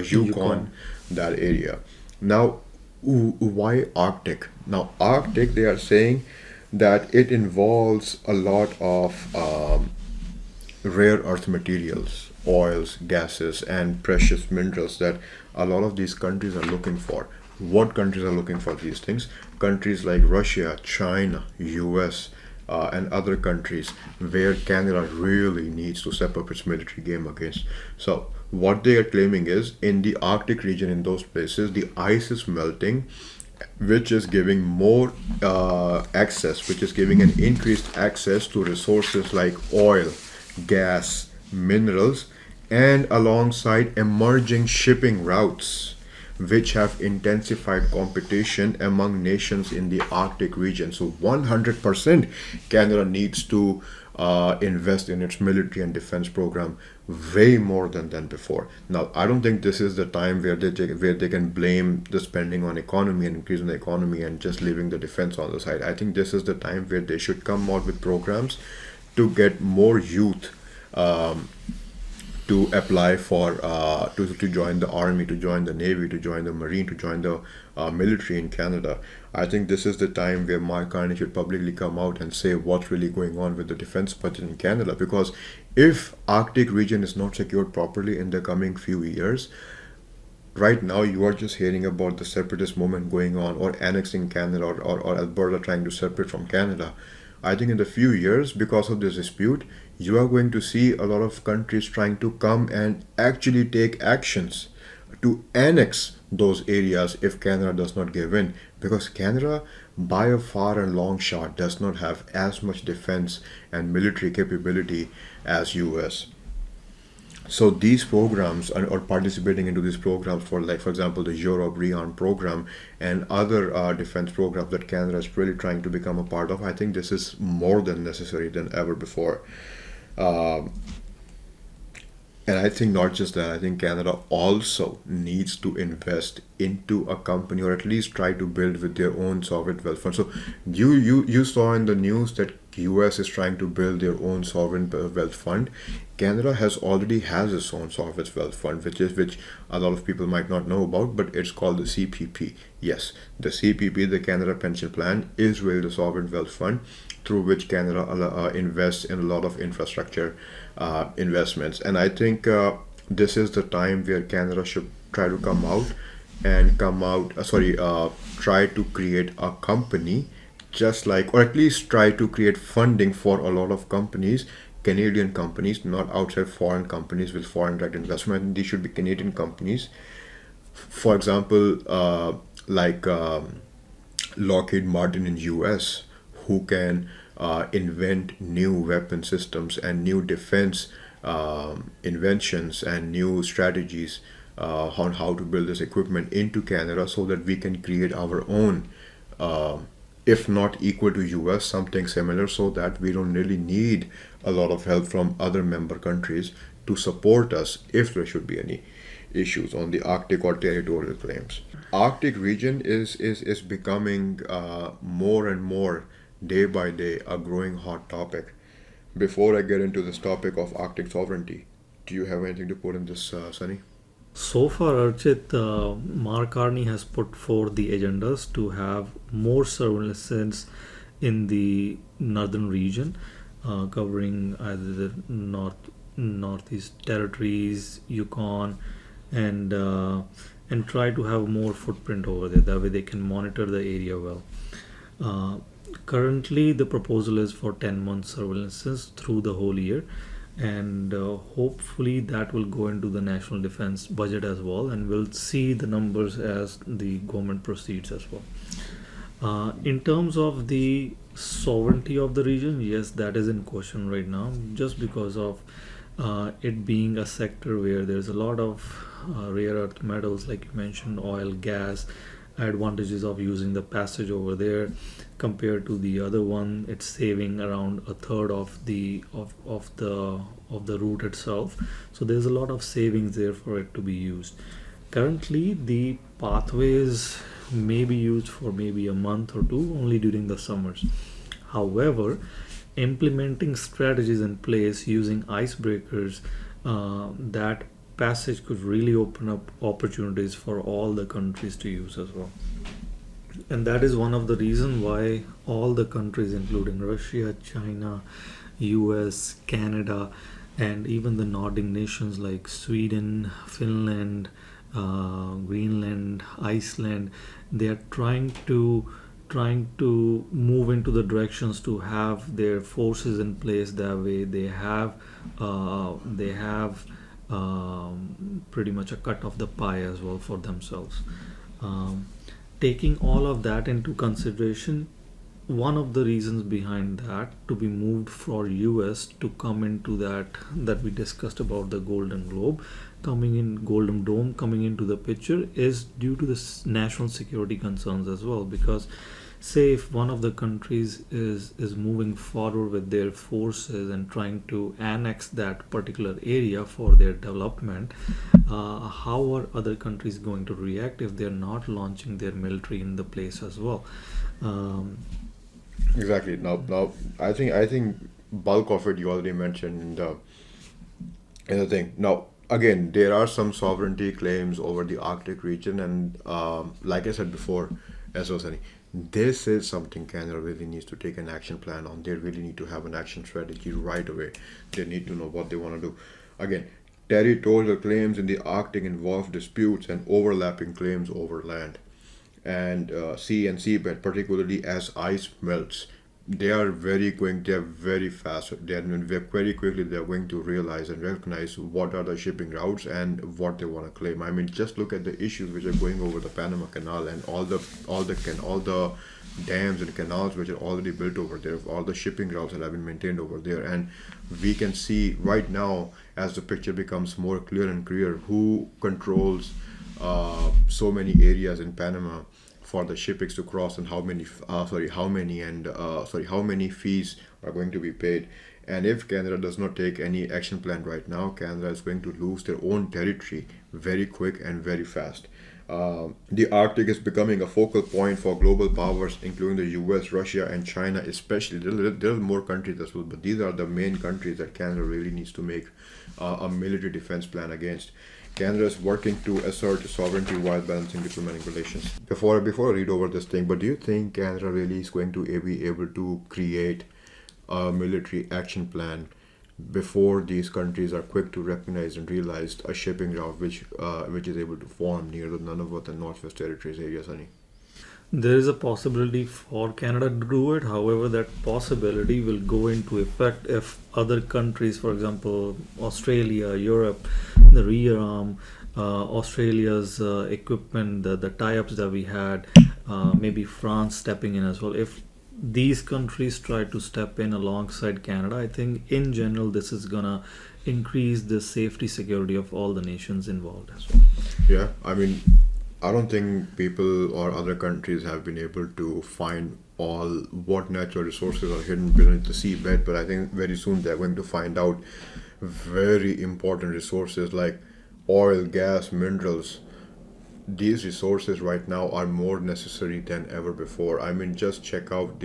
Yukon, that area. Now, why Arctic? Now, Arctic, they are saying that it involves a lot of rare earth materials, oils, gases, and precious minerals that a lot of these countries are looking for. What countries are looking for these things? Countries like Russia, China, US, and other countries where Canada really needs to step up its military game against. So, what they are claiming is in the Arctic region, in those places, the ice is melting, which is giving more access, which is giving an increased access to resources like oil, gas, minerals, and alongside emerging shipping routes, which have intensified competition among nations in the Arctic region. So 100% Canada needs to invest in its military and defense program way more than before. Now, I don't think this is the time where they can blame the spending on economy and increasing the economy and just leaving the defense on the side. I think this is the time where they should come out with programs to get more youth to apply for to join the army, to join the navy, to join the marine, to join the military in Canada. I think this is the time where Mark Carney should publicly come out and say what's really going on with the defense budget in Canada. Because if Arctic region is not secured properly in the coming few years, right now you are just hearing about the separatist movement going on, or annexing Canada, or Alberta trying to separate from Canada. I think in the few years, because of this dispute, you are going to see a lot of countries trying to come and actually take actions to annex those areas if Canada does not give in. Because Canada, by a far and long shot, does not have as much defense and military capability as US. So these programs, or participating into these programs, for like for example the Europe Rearm program and other defense programs that Canada is really trying to become a part of, I think this is more than necessary than ever before. Um, and I think not just that, I think Canada also needs to invest into a company, or at least try to build with their own sovereign wealth fund. So you saw in the news that US is trying to build their own sovereign wealth fund. Canada already has its own sovereign wealth fund, which a lot of people might not know about, but it's called the CPP. Yes, the CPP, the Canada Pension Plan, is really the sovereign wealth fund through which Canada invests in a lot of infrastructure investments. And I think this is the time where Canada should try to come out and try to create a company, just like, or at least try to create funding for a lot of companies, Canadian companies, not outside foreign companies with foreign direct investment. These should be Canadian companies. For example, Lockheed Martin in US, who can invent new weapon systems and new defense inventions and new strategies on how to build this equipment into Canada, so that we can create our own if not equal to US, something similar, so that we don't really need a lot of help from other member countries to support us if there should be any issues on the Arctic or territorial claims. Arctic region is becoming more and more day by day a growing hot topic. Before I get into this topic of Arctic sovereignty, do you have anything to put in this, Sunny? So far, Archit, Mark Carney has put forth the agendas to have more surveillance in the northern region, covering either the northeast territories, Yukon, and try to have more footprint over there. That way, they can monitor the area well. Uh, Currently, the proposal is for 10 month surveillances through the whole year, and hopefully that will go into the national defense budget as well, and we'll see the numbers as the government proceeds as well. In terms of the sovereignty of the region, yes, that is in question right now, just because of it being a sector where there's a lot of rare earth metals, like you mentioned, oil, gas, advantages of using the passage over there compared to the other one. It's saving around a third of the route itself, so there's a lot of savings there for it to be used. Currently, the pathways may be used for maybe a month or two only during the summers. However, implementing strategies in place using icebreakers, that passage could really open up opportunities for all the countries to use as well. And that is one of the reasons why all the countries, including Russia, China, US, Canada, and even the Nordic nations like Sweden, Finland, Greenland, Iceland, they are trying to move into the directions to have their forces in place. That way, they have pretty much a cut of the pie as well for themselves. Um, Taking all of that into consideration, one of the reasons behind that to be moved for US to come into that we discussed about the Golden Dome coming into the picture is due to the national security concerns as well. Because say if one of the countries is moving forward with their forces and trying to annex that particular area for their development, how are other countries going to react if they're not launching their military in the place as well? um, Exactly. Now, I think bulk of it you already mentioned in the thing. Now, again, there are some sovereignty claims over the Arctic region, and like I said before, as well, Sunny, this is something Canada really needs to take an action plan on. They really need to have an action strategy right away. They need to know what they want to do. Again, territorial claims in the Arctic involve disputes and overlapping claims over land and sea and seabed, particularly as ice melts. They are very fast. Very quickly, they're going to realize and recognize what are the shipping routes and what they want to claim. I mean, just look at the issues which are going over the Panama Canal and all the dams and canals which are already built over there, all the shipping routes that have been maintained over there. And we can see right now, as the picture becomes more clear and clear, who controls so many areas in Panama for the shippings to cross, and how many fees are going to be paid. And if Canada does not take any action plan right now, Canada is going to lose their own territory very quick and very fast. The Arctic is becoming a focal point for global powers, including the US, Russia, and China, especially. There are more countries as well, but these are the main countries that Canada really needs to make a military defense plan against. Canada is working to assert sovereignty while balancing diplomatic relations. Before I read over this thing, but do you think Canada really is going to be able to create a military action plan before these countries are quick to recognize and realize a shipping route which is able to form near the Nunavut and Northwest Territories area, Sunny? There is a possibility for Canada to do it. However, that possibility will go into effect if other countries, for example, Australia, Europe, the rear arm, Australia's equipment, the tie-ups that we had, maybe France stepping in as well. If these countries try to step in alongside Canada, I think in general this is gonna increase the safety security of all the nations involved as well. Yeah, I mean, I don't think people or other countries have been able to find all what natural resources are hidden beneath the seabed, but I think very soon they're going to find out very important resources like oil, gas, minerals. These resources right now are more necessary than ever before. I mean, just check out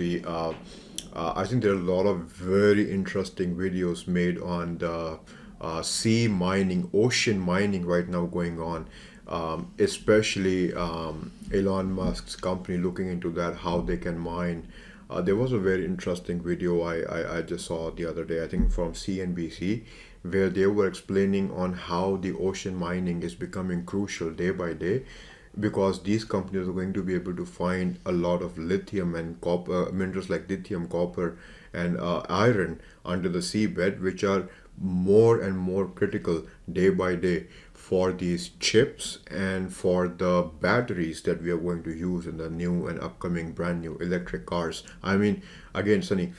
I think there are a lot of very interesting videos made on the sea mining, ocean mining right now going on. Especially Elon Musk's company looking into that, how they can mine. There was a very interesting video I just saw the other day, I think from CNBC, where they were explaining on how the ocean mining is becoming crucial day by day, because these companies are going to be able to find a lot of lithium and copper minerals like lithium, copper, and iron under the seabed, which are more and more critical day by day for these chips and for the batteries that we are going to use in the new and upcoming brand new electric cars. I mean, again, Sunny,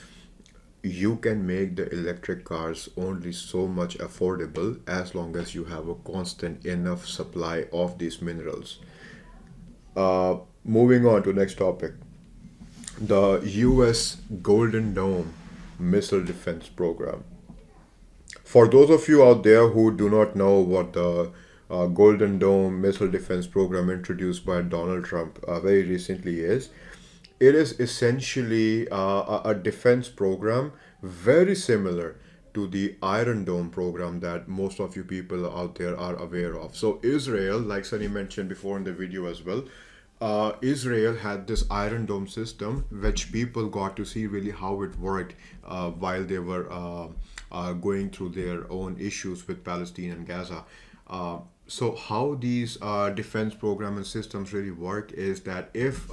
you can make the electric cars only so much affordable as long as you have a constant enough supply of these minerals. Moving on to next topic, the U.S. Golden Dome missile defense program. For those of you out there who do not know what the Golden Dome missile defense program introduced by Donald Trump very recently is, it is essentially a defense program very similar to the Iron Dome program that most of you people out there are aware of. So Israel, like Sunny mentioned before in the video as well, Israel had this Iron Dome system, which people got to see really how it worked while they were going through their own issues with Palestine and Gaza. So how these defense program and systems really work is that if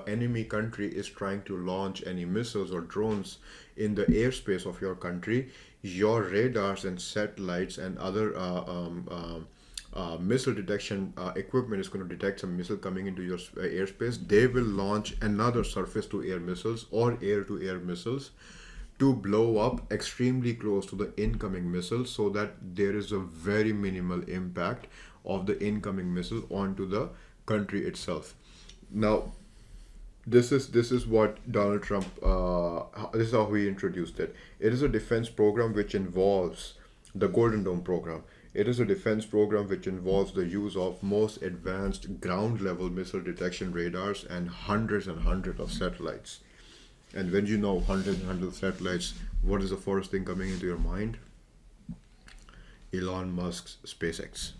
enemy country is trying to launch any missiles or drones in the airspace of your country, your radars and satellites and other missile detection equipment is going to detect some missile coming into your airspace. They will launch another surface to air missiles or air to air missiles to blow up extremely close to the incoming missile, so that there is a very minimal impact of the incoming missile onto the country itself. Now, this is what Donald Trump this is how he introduced it. It is a defense program which involves the Golden Dome program. It is a defense program which involves the use of most advanced ground level missile detection radars and hundreds of satellites. And when you know hundreds and hundreds of satellites, what is the first thing coming into your mind? Elon Musk's SpaceX.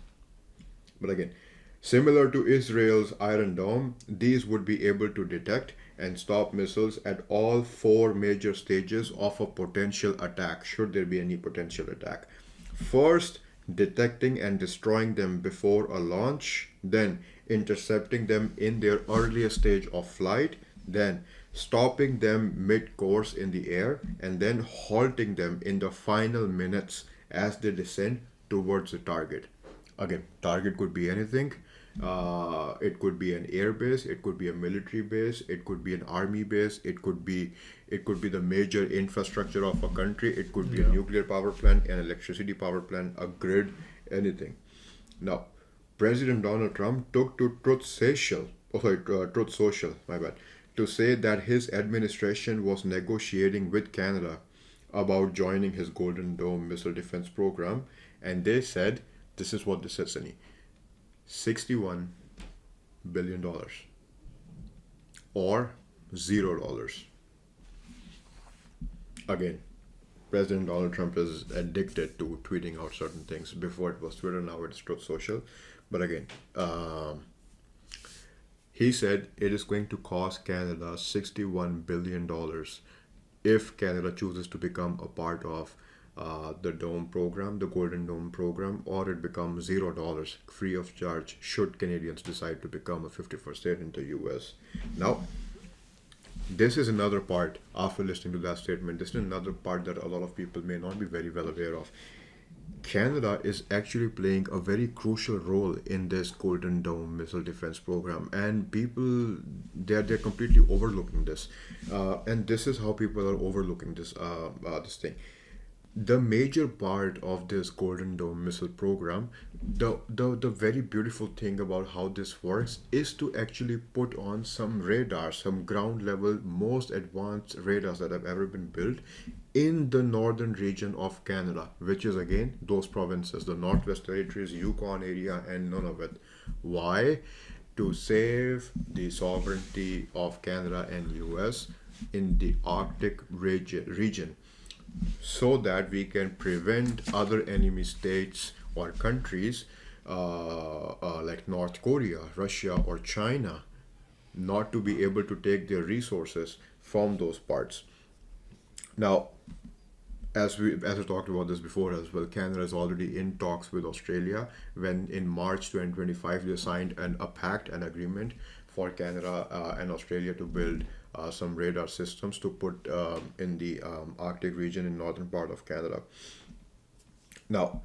But again, similar to Israel's Iron Dome, these would be able to detect and stop missiles at all four major stages of a potential attack, should there be any potential attack. First, detecting and destroying them before a launch, then intercepting them in their earliest stage of flight, then stopping them mid-course in the air, and then halting them in the final minutes as they descend towards the target. Again, target could be anything. It could be an air base, it could be a military base, it could be an army base, it could be the major infrastructure of a country, it could be a nuclear power plant, an electricity power plant, a grid, anything. Now, President Donald Trump took to Truth Social, my bad, to say that his administration was negotiating with Canada about joining his Golden Dome missile defense program, and they said, this is what they said, Sunny, $61 billion or $0. Again, President Donald Trump is addicted to tweeting out certain things. Before it was Twitter, now it's Truth Social. But again, he said it is going to cost Canada $61 billion if Canada chooses to become a part of the Dome program, the Golden Dome program, or it becomes $0 free of charge should Canadians decide to become a 51st state in the US. Now, this is another part, after listening to that statement, this is another part that a lot of people may not be very well aware of. Canada is actually playing a very crucial role in this Golden Dome missile defense program, and people they're completely overlooking this, and this is how people are overlooking this thing. The major part of this Golden Dome missile program, the very beautiful thing about how this works is to actually put on some radar, some ground level, most advanced radars that have ever been built in the northern region of Canada, which is again those provinces, the Northwest Territories, Yukon area, and Nunavut. Why? To save the sovereignty of Canada and US in the Arctic region, so that we can prevent other enemy states or countries like North Korea, Russia, or China not to be able to take their resources from those parts. Now, as we talked about this before as well, Canada is already in talks with Australia when in March 2025 they signed a pact, an agreement for Canada and Australia to build some radar systems to put in the Arctic region in northern part of Canada. Now,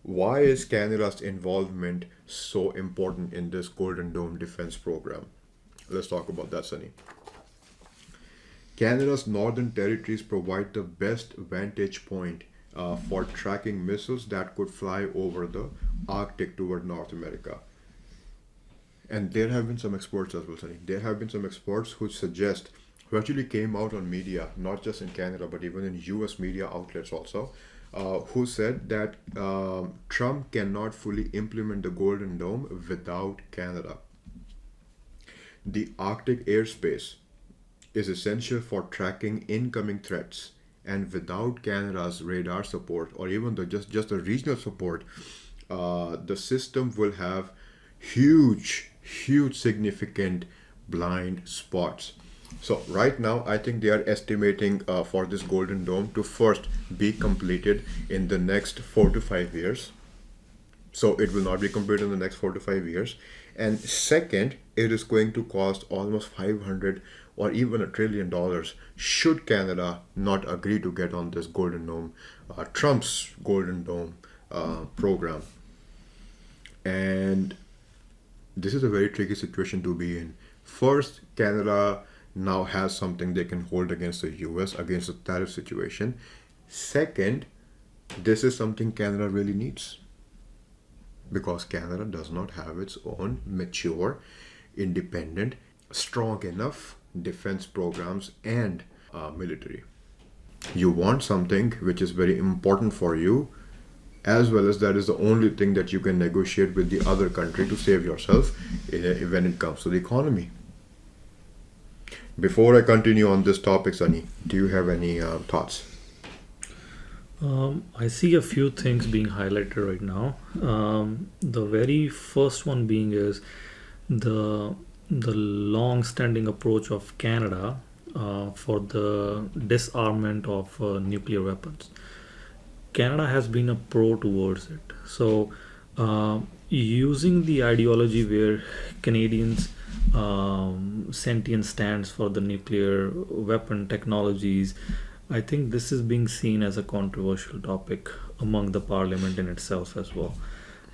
why is Canada's involvement so important in this Golden Dome defense program? Let's talk about that, Sunny. Canada's northern territories provide the best vantage point for tracking missiles that could fly over the Arctic toward North America. And there have been some experts as well, Sunny. There have been some experts who suggest, who actually came out on media, not just in Canada, but even in US media outlets also, who said that Trump cannot fully implement the Golden Dome without Canada. The Arctic airspace is essential for tracking incoming threats, and without Canada's radar support or even just the regional support, the system will have huge significant blind spots. So right now, I think they are estimating for this Golden Dome to first be completed in the next 4 to 5 years. So it will not be completed in the next 4 to 5 years. And second, it is going to cost almost 500 or even $1 trillion should Canada not agree to get on this Golden Dome, Trump's Golden Dome program. And this is a very tricky situation to be in. First, Canada now has something they can hold against the US, against the tariff situation. Second, this is something Canada really needs because Canada does not have its own mature, independent, strong enough defense programs and military. You want something which is very important for you, as well as that is the only thing that you can negotiate with the other country to save yourself when it comes to the economy. Before I continue on this topic, Sunny, do you have any thoughts? I see a few things being highlighted right now. The very first one being is the long-standing approach of Canada for the disarmament of nuclear weapons. Canada has been a pro towards it. So, using the ideology where Canadians sentient stands for the nuclear weapon technologies, I think this is being seen as a controversial topic among the parliament in itself as well,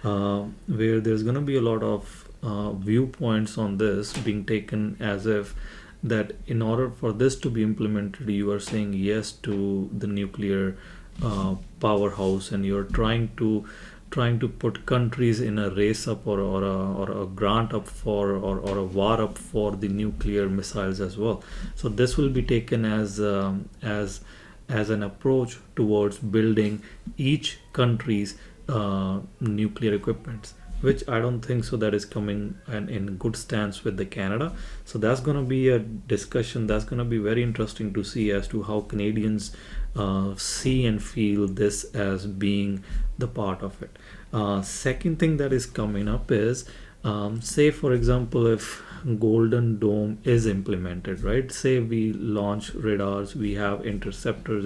where there's going to be a lot of viewpoints on this being taken as if that in order for this to be implemented, you are saying yes to the nuclear powerhouse, and you're trying to put countries in a race up or a grant up for or a war up for the nuclear missiles as well. So this will be taken as an approach towards building each country's nuclear equipments, which I don't think so that is coming and in good stance with the Canada. So that's going to be a discussion that's going to be very interesting to see as to how Canadians see and feel this as being the part of it. Second thing that is coming up is, say for example, if Golden Dome is implemented, right? Say we launch radars, we have interceptors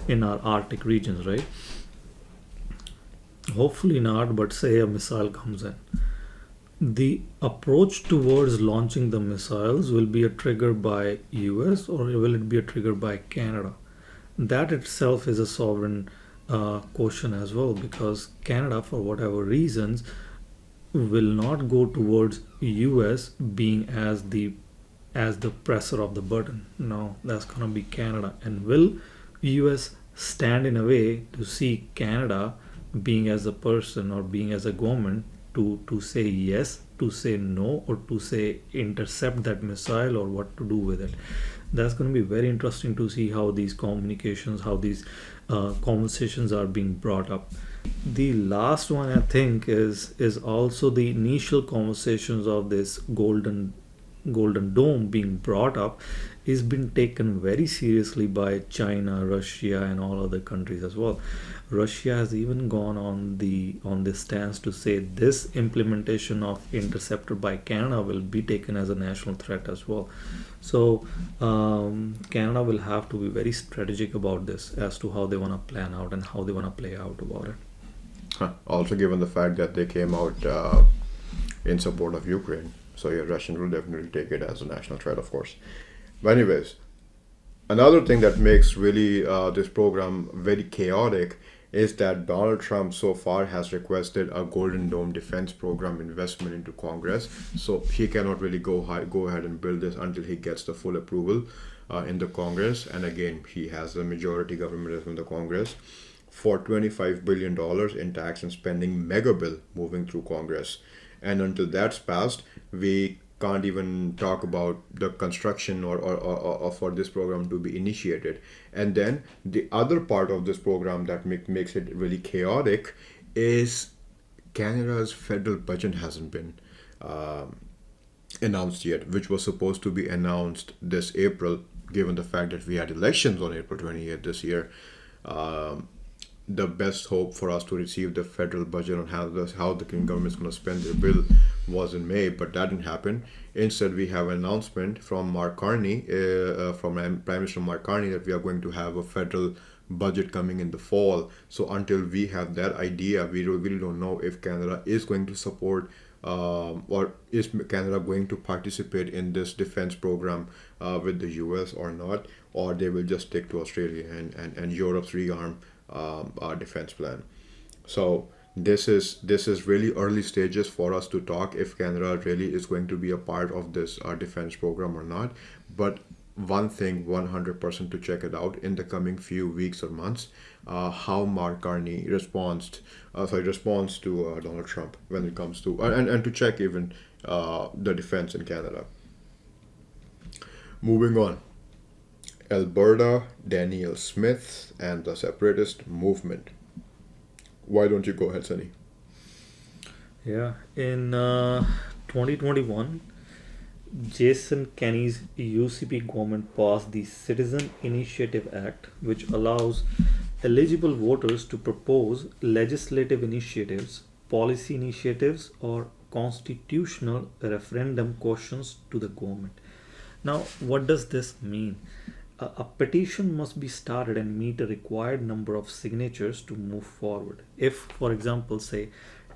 in our Arctic regions, right? Hopefully not, but say a missile comes in. The approach towards launching the missiles will be a trigger by US or will it be a trigger by Canada? That itself is a sovereign question as well, because Canada, for whatever reasons, will not go towards US being as the presser of the button. No, that's gonna be Canada. And will US stand in a way to see Canada being as a person or being as a government to say yes, to say no, or to say intercept that missile or what to do with it. That's going to be very interesting to see how these communications, how these conversations are being brought up. The last one I think is also the initial conversations of this golden dome being brought up is been taken very seriously by China, Russia, and all other countries as well. Russia has even gone on this stance to say this implementation of interceptor by Canada will be taken as a national threat as well. So Canada will have to be very strategic about this as to how they want to plan out and how they want to play out about it. Also, given the fact that they came out in support of Ukraine, so yeah, Russians will definitely take it as a national threat, of course. But anyways, another thing that makes really this program very chaotic is that Donald Trump so far has requested a Golden Dome defense program investment into Congress. So he cannot really go ahead and build this until he gets the full approval in the Congress. And again, he has a majority government in the Congress for $25 billion in tax and spending mega bill moving through Congress. And until that's passed, we can't even talk about the construction or for this program to be initiated. And then the other part of this program that makes it really chaotic is Canada's federal budget hasn't been announced yet, which was supposed to be announced this April, given the fact that we had elections on April 28th this year. The best hope for us to receive the federal budget on how the government is going to spend their bill was in May, but that didn't happen. Instead, we have an announcement from Mark Carney, from Prime Minister Mark Carney, that we are going to have a federal budget coming in the fall. So until we have that idea, we really don't know if Canada is going to support or is Canada going to participate in this defense program with the US or not, or they will just stick to Australia and Europe's rearm defense plan. So this is really early stages for us to talk if Canada really is going to be a part of this defense program or not. But one thing 100% to check it out in the coming few weeks or months, how Mark Carney responds to Donald Trump when it comes to and to check even the defense in Canada. Moving on. Alberta, Daniel Smith, and the separatist movement. Why don't you go ahead, Sunny? Yeah, in 2021, Jason Kenney's UCP government passed the Citizen Initiative Act, which allows eligible voters to propose legislative initiatives, policy initiatives, or constitutional referendum questions to the government. Now, what does this mean? A petition must be started and meet a required number of signatures to move forward. If, for example, say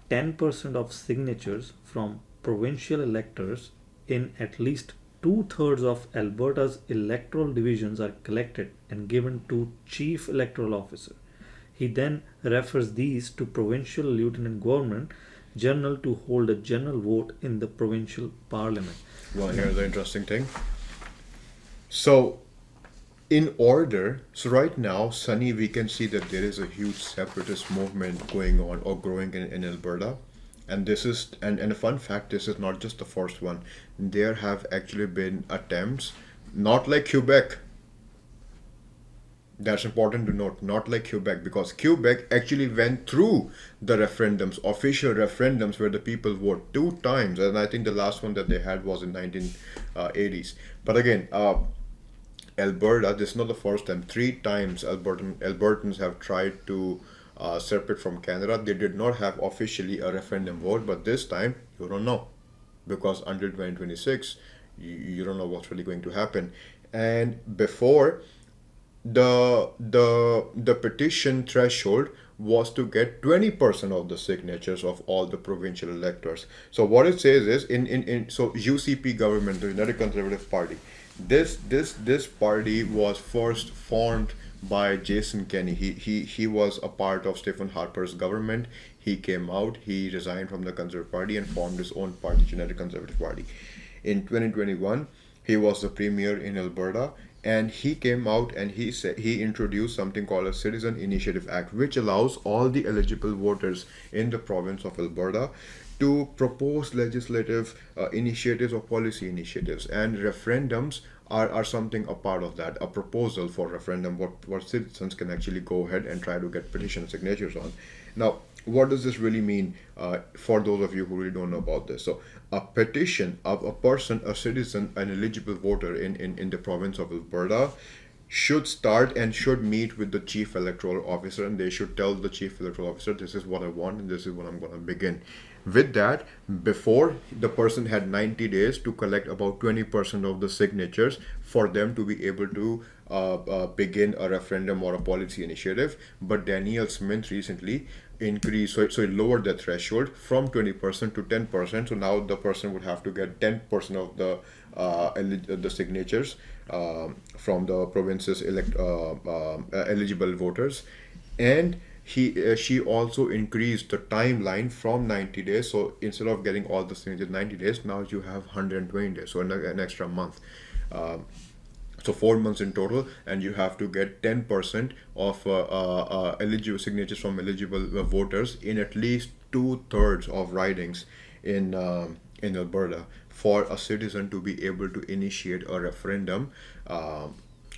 10% of signatures from provincial electors in at least 2/3 of Alberta's electoral divisions are collected and given to Chief Electoral Officer, he then refers these to Provincial Lieutenant Government General to hold a general vote in the provincial parliament. Well, here's the interesting thing. So right now, Sunny, we can see that there is a huge separatist movement going on or growing in Alberta. And this is, and a fun fact, this is not just the first one. There have actually been attempts, not like Quebec. That's important to note, not like Quebec, because Quebec actually went through the referendums, official referendums where the people vote 2 times. And I think the last one that they had was in 1980s. But again, Alberta, this is not the first time. 3 times Albertans have tried to separate from Canada. They did not have officially a referendum vote, but this time you don't know, because until 2026 you don't know what's really going to happen. And before, the petition threshold was to get 20% of the signatures of all the provincial electors. So what it says is so UCP government, the United Conservative Party, this party was first formed by Jason Kenney. He was a part of Stephen Harper's government. He came out, he resigned from the Conservative Party and formed his own party, United Conservative Party. In 2021, he was the premier in Alberta, and he came out and he said he introduced something called a Citizen Initiative Act, which allows all the eligible voters in the province of Alberta to propose legislative initiatives or policy initiatives, and referendums are something a part of that, a proposal for referendum, what citizens can actually go ahead and try to get petition signatures on. Now, what does this really mean for those of you who really don't know about this? So, a petition of a person, a citizen, an eligible voter in the province of Alberta should start and should meet with the chief electoral officer, and they should tell the chief electoral officer, this is what I want and this is what I'm going to begin with. That, before, the person had 90 days to collect about 20% of the signatures for them to be able to begin a referendum or a policy initiative. But Danielle Smith recently increased, so it lowered the threshold from 20% to 10%. So now the person would have to get 10% of the signatures from the province's eligible voters. And she also increased the timeline from 90 days. So instead of getting all the signatures 90 days, now you have 120 days, so an extra month. So 4 months in total, and you have to get 10% of eligible signatures from eligible voters in at least 2/3 of ridings in Alberta for a citizen to be able to initiate a referendum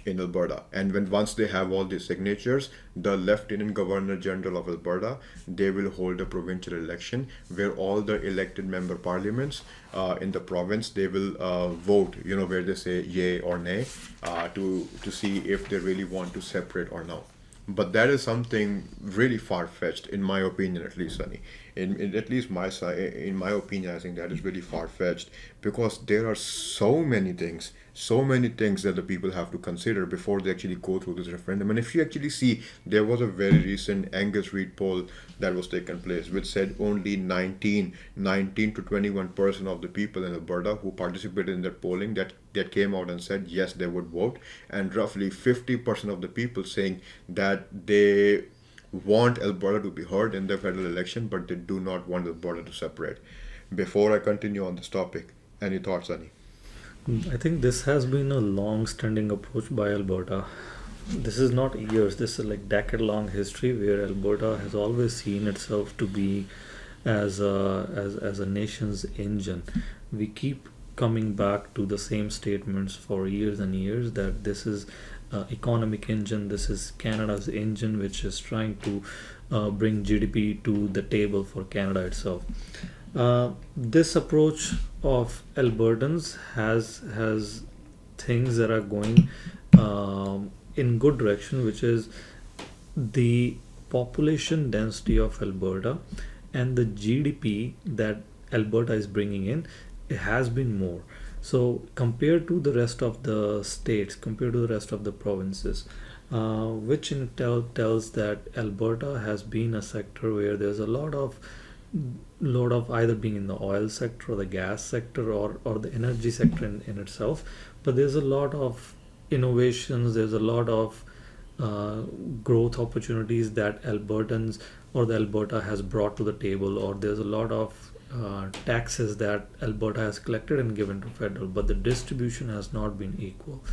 in Alberta. And once they have all these signatures, the Lieutenant Governor General of Alberta, they will hold a provincial election where all the elected member parliaments in the province, they will vote, where they say yay or nay, to see if they really want to separate or not. But that is something really far-fetched, in my opinion, at least, Sunny. In at least my side, in my opinion, I think that is really far-fetched, because there are so many things that the people have to consider before they actually go through this referendum. And if you actually see, there was a very recent Angus Reid poll that was taken place, which said only 19 to 21% of the people in Alberta who participated in that polling that came out and said yes, they would vote, and roughly 50% of the people saying that they want Alberta to be heard in the federal election, but they do not want Alberta to separate. Before I continue on this topic, any thoughts, Annie? I think this has been a long-standing approach by Alberta. This is not years, this is like decade-long history where Alberta has always seen itself to be as a nation's engine. We keep coming back to the same statements for years and years, that this is economic engine, this is Canada's engine, which is trying to bring GDP to the table for Canada itself. This approach of Albertans has things that are going in good direction, which is the population density of Alberta and the GDP that Alberta is bringing in, it has been more. So compared to the rest of the states, compared to the rest of the provinces, which in tells that Alberta has been a sector where there's a lot of either being in the oil sector or the gas sector or the energy sector in itself, but there's a lot of innovations, there's a lot of growth opportunities that Albertans or the Alberta has brought to the table, or there's a lot of taxes that Alberta has collected and given to federal, but the distribution has not been equal.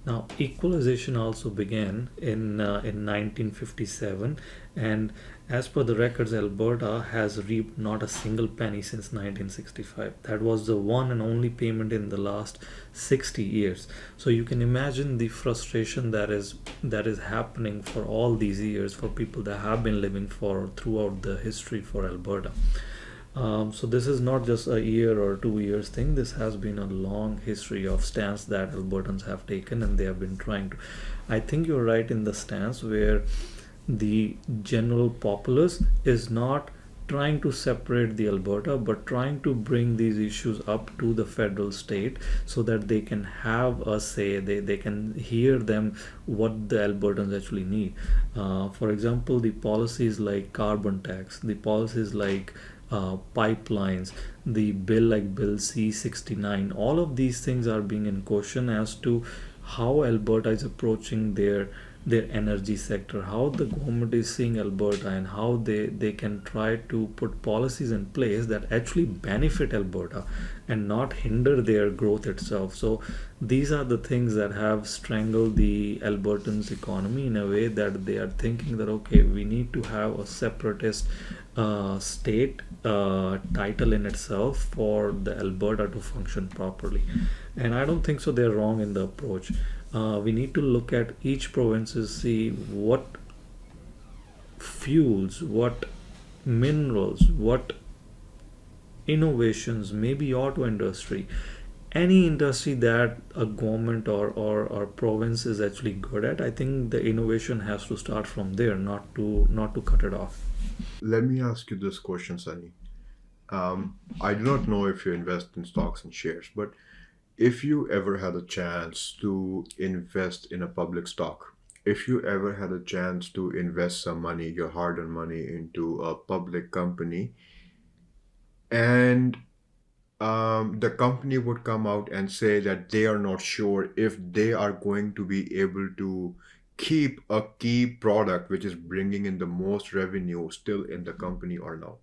Now, equalization also began in 1957, and as per the records, Alberta has reaped not a single penny since 1965. That was the one and only payment in the last 60 years. So you can imagine the frustration that is happening for all these years for people that have been living for throughout the history for Alberta. So this is not just a year or 2 years thing. This has been a long history of stance that Albertans have taken, and they have been trying to. I think you're right in the stance where the general populace is not trying to separate the Alberta, but trying to bring these issues up to the federal state so that they can have a say, they can hear them what the Albertans actually need. For example, the policies like carbon tax, the policies like pipelines, the bill like Bill C-69, all of these things are being in question as to how Alberta is approaching their their energy sector, how the government is seeing Alberta, and how they can try to put policies in place that actually benefit Alberta and not hinder their growth itself. So these are the things that have strangled the Albertans economy in a way that they are thinking that okay, we need to have a separatist state title in itself for the Alberta to function properly. And I don't think so they're wrong in the approach. We need to look at each provinces, see what fuels, what minerals, what innovations, maybe auto industry, any industry that a government or province is actually good at. I think the innovation has to start from there, not to cut it off. Let me ask you this question, Sunny. I do not know if you invest in stocks and shares, but if you ever had a chance to invest in a public stock, if you ever had a chance to invest some money, your hard earned money, into a public company, and the company would come out and say that they are not sure if they are going to be able to keep a key product which is bringing in the most revenue still in the company or not,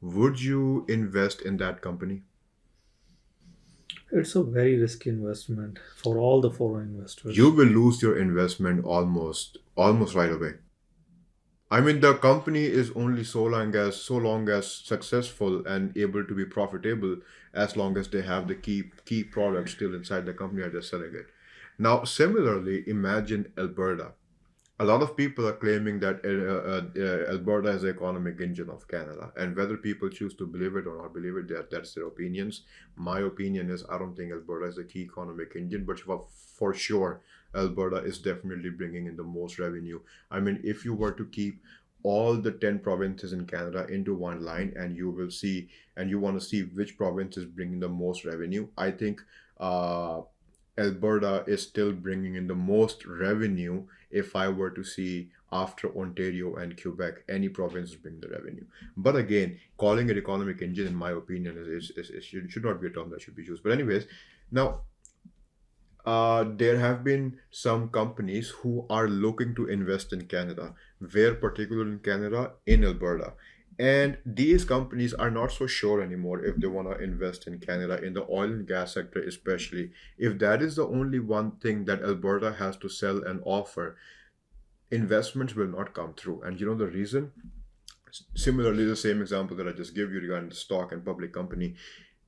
would you invest in that company? It's a very risky investment for all the foreign You investors. will lose your investment almost right away. I mean, the company is only so long as successful and able to be profitable, as long as they have the key product still inside the company or they're selling it. Now, similarly, imagine Alberta. A lot of people are claiming that Alberta is the economic engine of Canada, and whether people choose to believe it or not believe it, that's their opinions. My opinion is I don't think Alberta is a key economic engine, but for sure, Alberta is definitely bringing in the most revenue. I mean, if you were to keep all the 10 provinces in Canada into one line, and you want to see which province is bringing the most revenue, I think uh, Alberta is still bringing in the most revenue. If I were to see after Ontario and Quebec, any province is bringing the revenue. But again, calling it economic engine, in my opinion, should not be a term that should be used. But anyways, now there have been some companies who are looking to invest in Canada, where particularly in Canada, in Alberta. And these companies are not so sure anymore if they want to invest in Canada, in the oil and gas sector, especially. If that is the only one thing that Alberta has to sell and offer, investments will not come through. And you know the reason? Similarly, the same example that I just gave you regarding the stock and public company,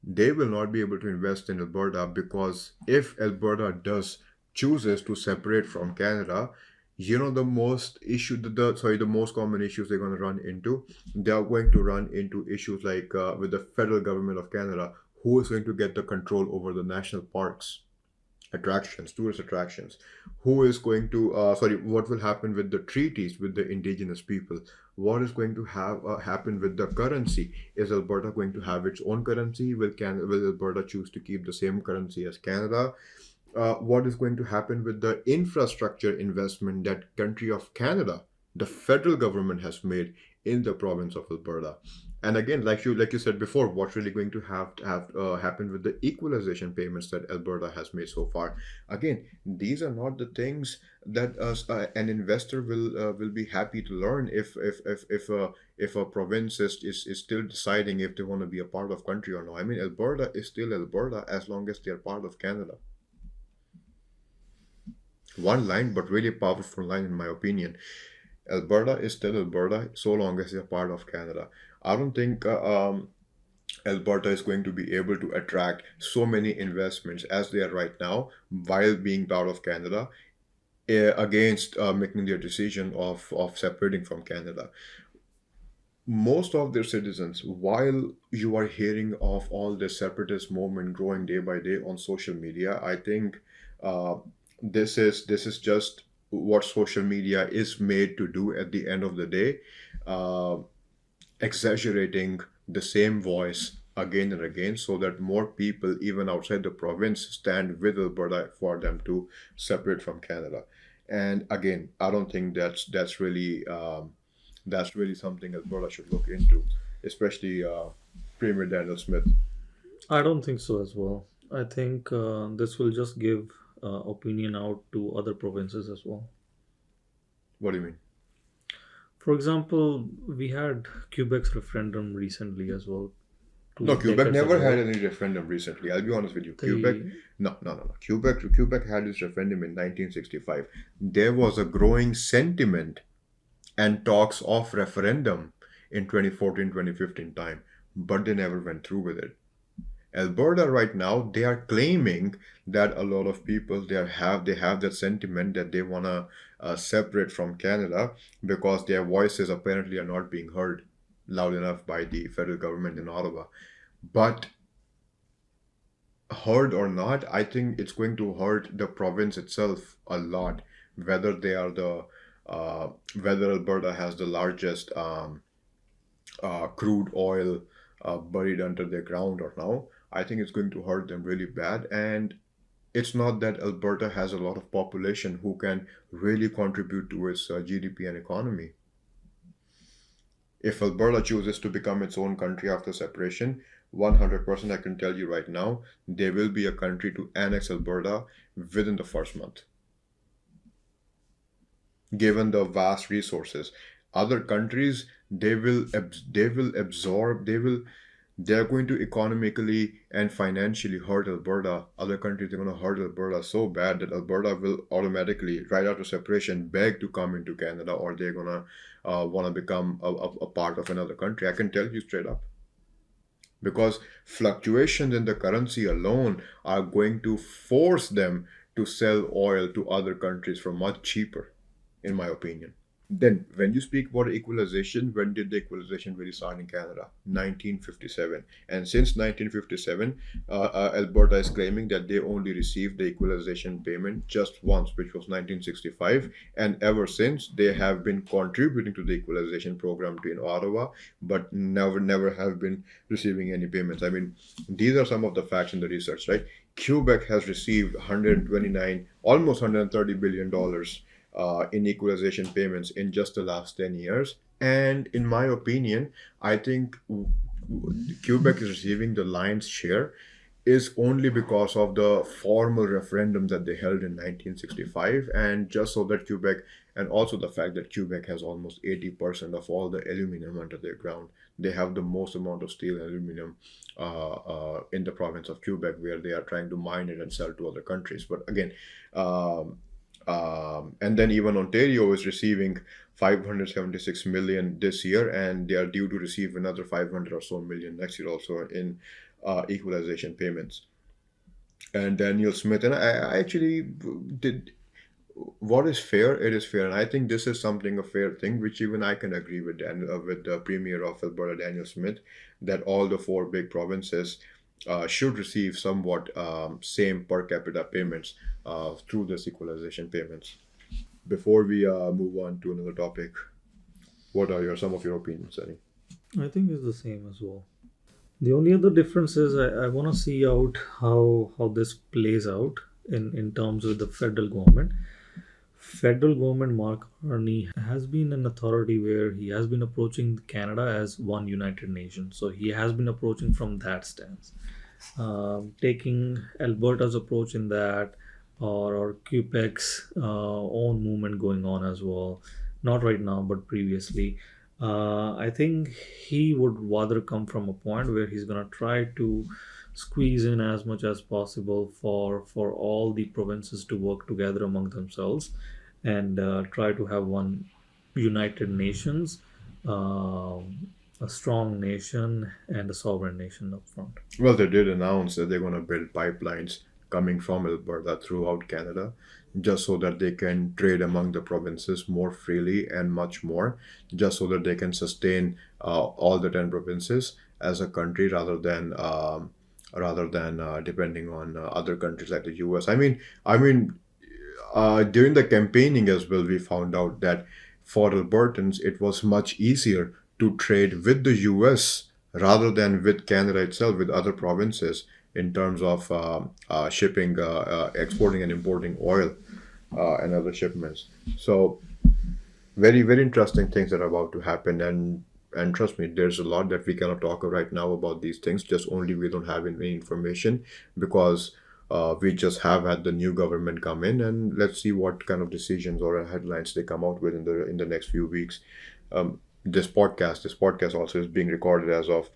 they will not be able to invest in Alberta, because if Alberta does chooses to separate from Canada, you know the most issue the most common issues they're going to run into, they are going to run into issues like with the federal government of Canada, who is going to get the control over the national parks, attractions, tourist attractions, who is going to what will happen with the treaties with the indigenous people, what is going to have happen with the currency. Is Alberta going to have its own currency? Will Alberta choose to keep the same currency as Canada? What is going to happen with the infrastructure investment that country of Canada, the federal government, has made in the province of Alberta? And again, like you said before, what's really going to have happen with the equalization payments that Alberta has made so far? Again, these are not the things that an investor will be happy to learn if a province is still deciding if they want to be a part of country or not. I mean, Alberta is still Alberta as long as they're part of Canada. One line, but really powerful line in my opinion. Alberta is still Alberta so long as they're part of Canada. I don't think Alberta is going to be able to attract so many investments as they are right now while being part of Canada, against making their decision of separating from Canada. Most of their citizens, while you are hearing of all this separatist movement growing day by day on social media, I think uh, this is just what social media is made to do at the end of the day, uh, exaggerating the same voice again and again, so that more people, even outside the province, stand with Alberta for them to separate from Canada. And again, I don't think that's really something Alberta should look into, especially Premier Daniel Smith. I don't think so as well. I think this will just give opinion out to other provinces as well. What do you mean? For example, we had Quebec's referendum recently as well, No, two Quebec decades never had ago. any referendum recently. I'll be honest with you. Quebec, They no, no, no, no. Quebec had its referendum in 1965. There was a growing sentiment and talks of referendum in 2014, 2015 time, but they never went through with it. Alberta right now, they are claiming that a lot of people they have that sentiment that they wanna separate from Canada because their voices apparently are not being heard loud enough by the federal government in Ottawa. But heard or not, I think it's going to hurt the province itself a lot. Whether they are whether Alberta has the largest crude oil buried under the ground or now, I think it's going to hurt them really bad. And it's not that Alberta has a lot of population who can really contribute to its GDP and economy. If Alberta chooses to become its own country after separation, 100% I can tell you right now, there will be a country to annex Alberta within the first month, given the vast resources. Other countries, they will absorb, they're going to economically and financially hurt Alberta. Other countries are going to hurt Alberta so bad that Alberta will automatically, right after separation, beg to come into Canada, or they're going to want to become a part of another country. I can tell you straight up. Because fluctuations in the currency alone are going to force them to sell oil to other countries for much cheaper, in my opinion. Then, when you speak about equalization, when did the equalization really start in Canada? 1957. And since 1957, Alberta is claiming that they only received the equalization payment just once, which was 1965. And ever since, they have been contributing to the equalization program in Ottawa, but never have been receiving any payments. I mean, these are some of the facts in the research, right? Quebec has received 129, almost $130 billion in equalization payments in just the last 10 years. And in my opinion, I think Quebec is receiving the lion's share is only because of the formal referendum that they held in 1965, and just so that Quebec, and also the fact that Quebec has almost 80% of all the aluminum under their ground. They have the most amount of steel and aluminum in the province of Quebec, where they are trying to mine it and sell to other countries. But again, um, and then even Ontario is receiving 576 million this year, and they are due to receive another 500 or so million next year also in equalization payments. And Daniel Smith, and I actually did what is fair, it is fair, and I think this is something a fair thing, which even I can agree with with the Premier of Alberta, Daniel Smith, that all the four big provinces should receive somewhat same per capita payments through this equalization payments. Before we move on to another topic, what are some of your opinions, Sunny? I think is the same as well. The only other difference is I want to see out how this plays out in terms of the federal government. Federal government Mark Carney has been an authority where he has been approaching Canada as one united nation. So he has been approaching from that stance. Taking Alberta's approach in that, or Quebec's own movement going on as well. Not right now, but previously. I think he would rather come from a point where he's gonna try to squeeze in as much as possible for all the provinces to work together among themselves and try to have one united nations, a strong nation and a sovereign nation up front. Well, they did announce that they're going to build pipelines coming from Alberta throughout Canada, just so that they can trade among the provinces more freely and much more, just so that they can sustain all the 10 provinces as a country rather than depending on other countries like the US. During the campaigning as well, we found out that for Albertans, it was much easier to trade with the US rather than with Canada itself, with other provinces, in terms of shipping, exporting, and importing oil and other shipments. So, very, very interesting things that are about to happen. And trust me, there's a lot that we cannot talk right now about these things, just only we don't have any information because We just have had the new government come in, and let's see what kind of decisions or headlines they come out with in the next few weeks. This podcast also is being recorded as of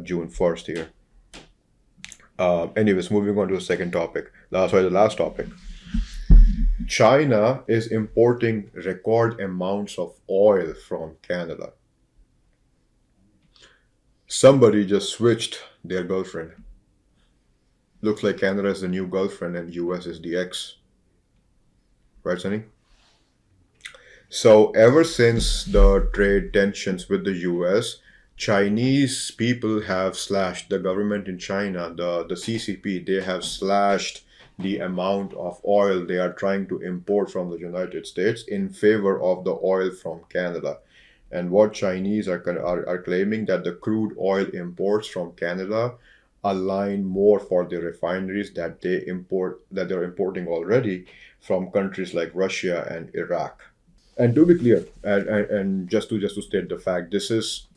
June 1st here. Anyways, moving on to the second topic. The last topic. China is importing record amounts of oil from Canada. Somebody just switched their girlfriend. Looks like Canada is the new girlfriend and US is the ex. Right, Sunny? So ever since the trade tensions with the US, Chinese people have slashed the government in China, the CCP, they have slashed the amount of oil they are trying to import from the United States in favor of the oil from Canada. And what Chinese are claiming that the crude oil imports from Canada align more for the refineries that they're importing already from countries like Russia and Iraq. And to be clear, and just to state the fact, this is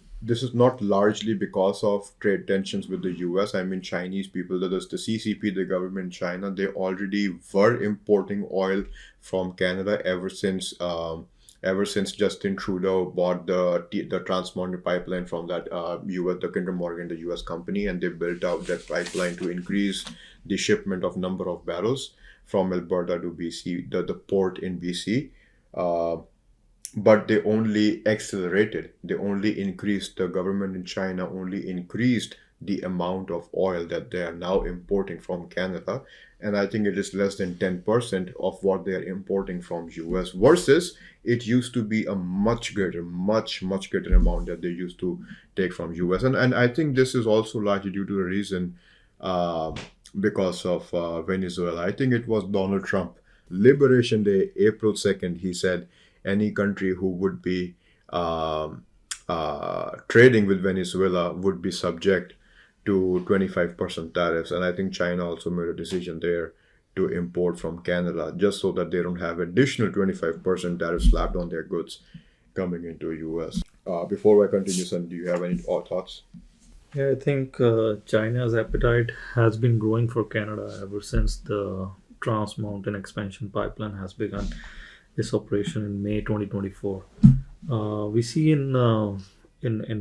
not largely because of trade tensions with the US. I mean, Chinese people, that is the CCP, the government in China, they already were importing oil from Canada ever since Justin Trudeau bought the Trans Mountain pipeline from that the Kinder Morgan, the US company, and they built out that pipeline to increase the shipment of number of barrels from Alberta to BC, the port in BC. But they only the government in China only increased the amount of oil that they are now importing from Canada. And I think it is less than 10% of what they are importing from US versus it used to be a much greater amount that they used to take from US. And I think this is also largely due to the reason because of Venezuela. I think it was Donald Trump. Liberation Day, April 2nd, he said, any country who would be trading with Venezuela would be subject to 25% tariffs. And I think China also made a decision there to import from Canada just so that they don't have additional 25% tariffs slapped on their goods coming into US. Before I continue, Son, do you have any thoughts? Yeah, I think China's appetite has been growing for Canada ever since the Trans Mountain expansion pipeline has begun its operation in May 2024. We see in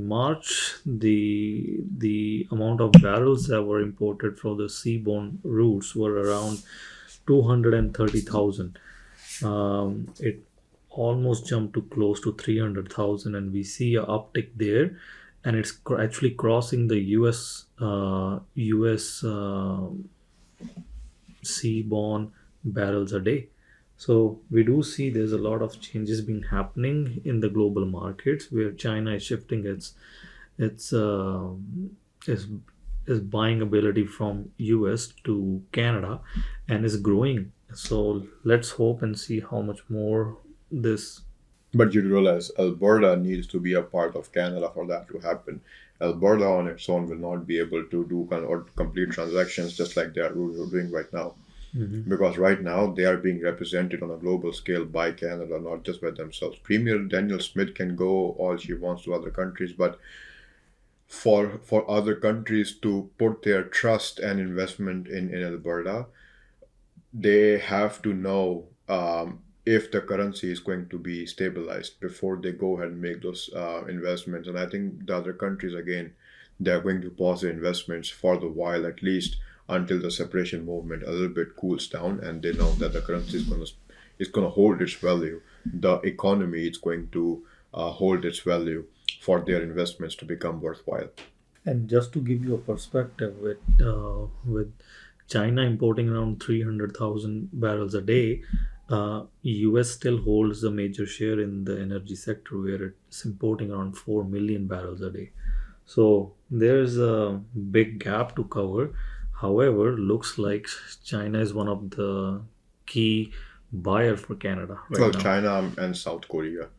March the amount of barrels that were imported from the seaborne routes were around 230,000. It almost jumped to close to 300,000, and we see a uptick there, and it's actually crossing the US seaborne barrels a day. So we do see there's a lot of changes being happening in the global markets where China is shifting its buying ability from US to Canada and is growing. So let's hope and see how much more this. But you realize Alberta needs to be a part of Canada for that to happen. Alberta on its own will not be able to do or complete transactions just like they are doing right now. Mhm. Because right now they are being represented on a global scale by Canada, not just by themselves. Premier Danielle Smith can go all she wants to other countries, but for other countries to put their trust and investment in Alberta, they have to know if the currency is going to be stabilized before they go ahead and make those investments. And I think the other countries, again, they're going to pause their investments for the while, at least until the separation movement a little bit cools down and they know that the currency is going to hold its value. The economy is going to hold its value for their investments to become worthwhile. And just to give you a perspective, with China importing around 300,000 barrels a day, US still holds a major share in the energy sector where it's importing around 4 million barrels a day. So there's a big gap to cover. However, looks like China is one of the key buyer for Canada Well, right now. China and South Korea,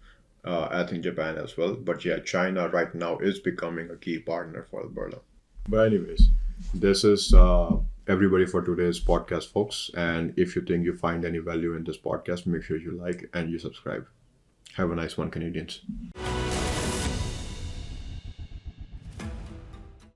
I think Japan as well. But yeah, China right now is becoming a key partner for Alberta. But anyways, this is everybody for today's podcast, folks. And if you think you find any value in this podcast, make sure you like and you subscribe. Have a nice one, Canadians.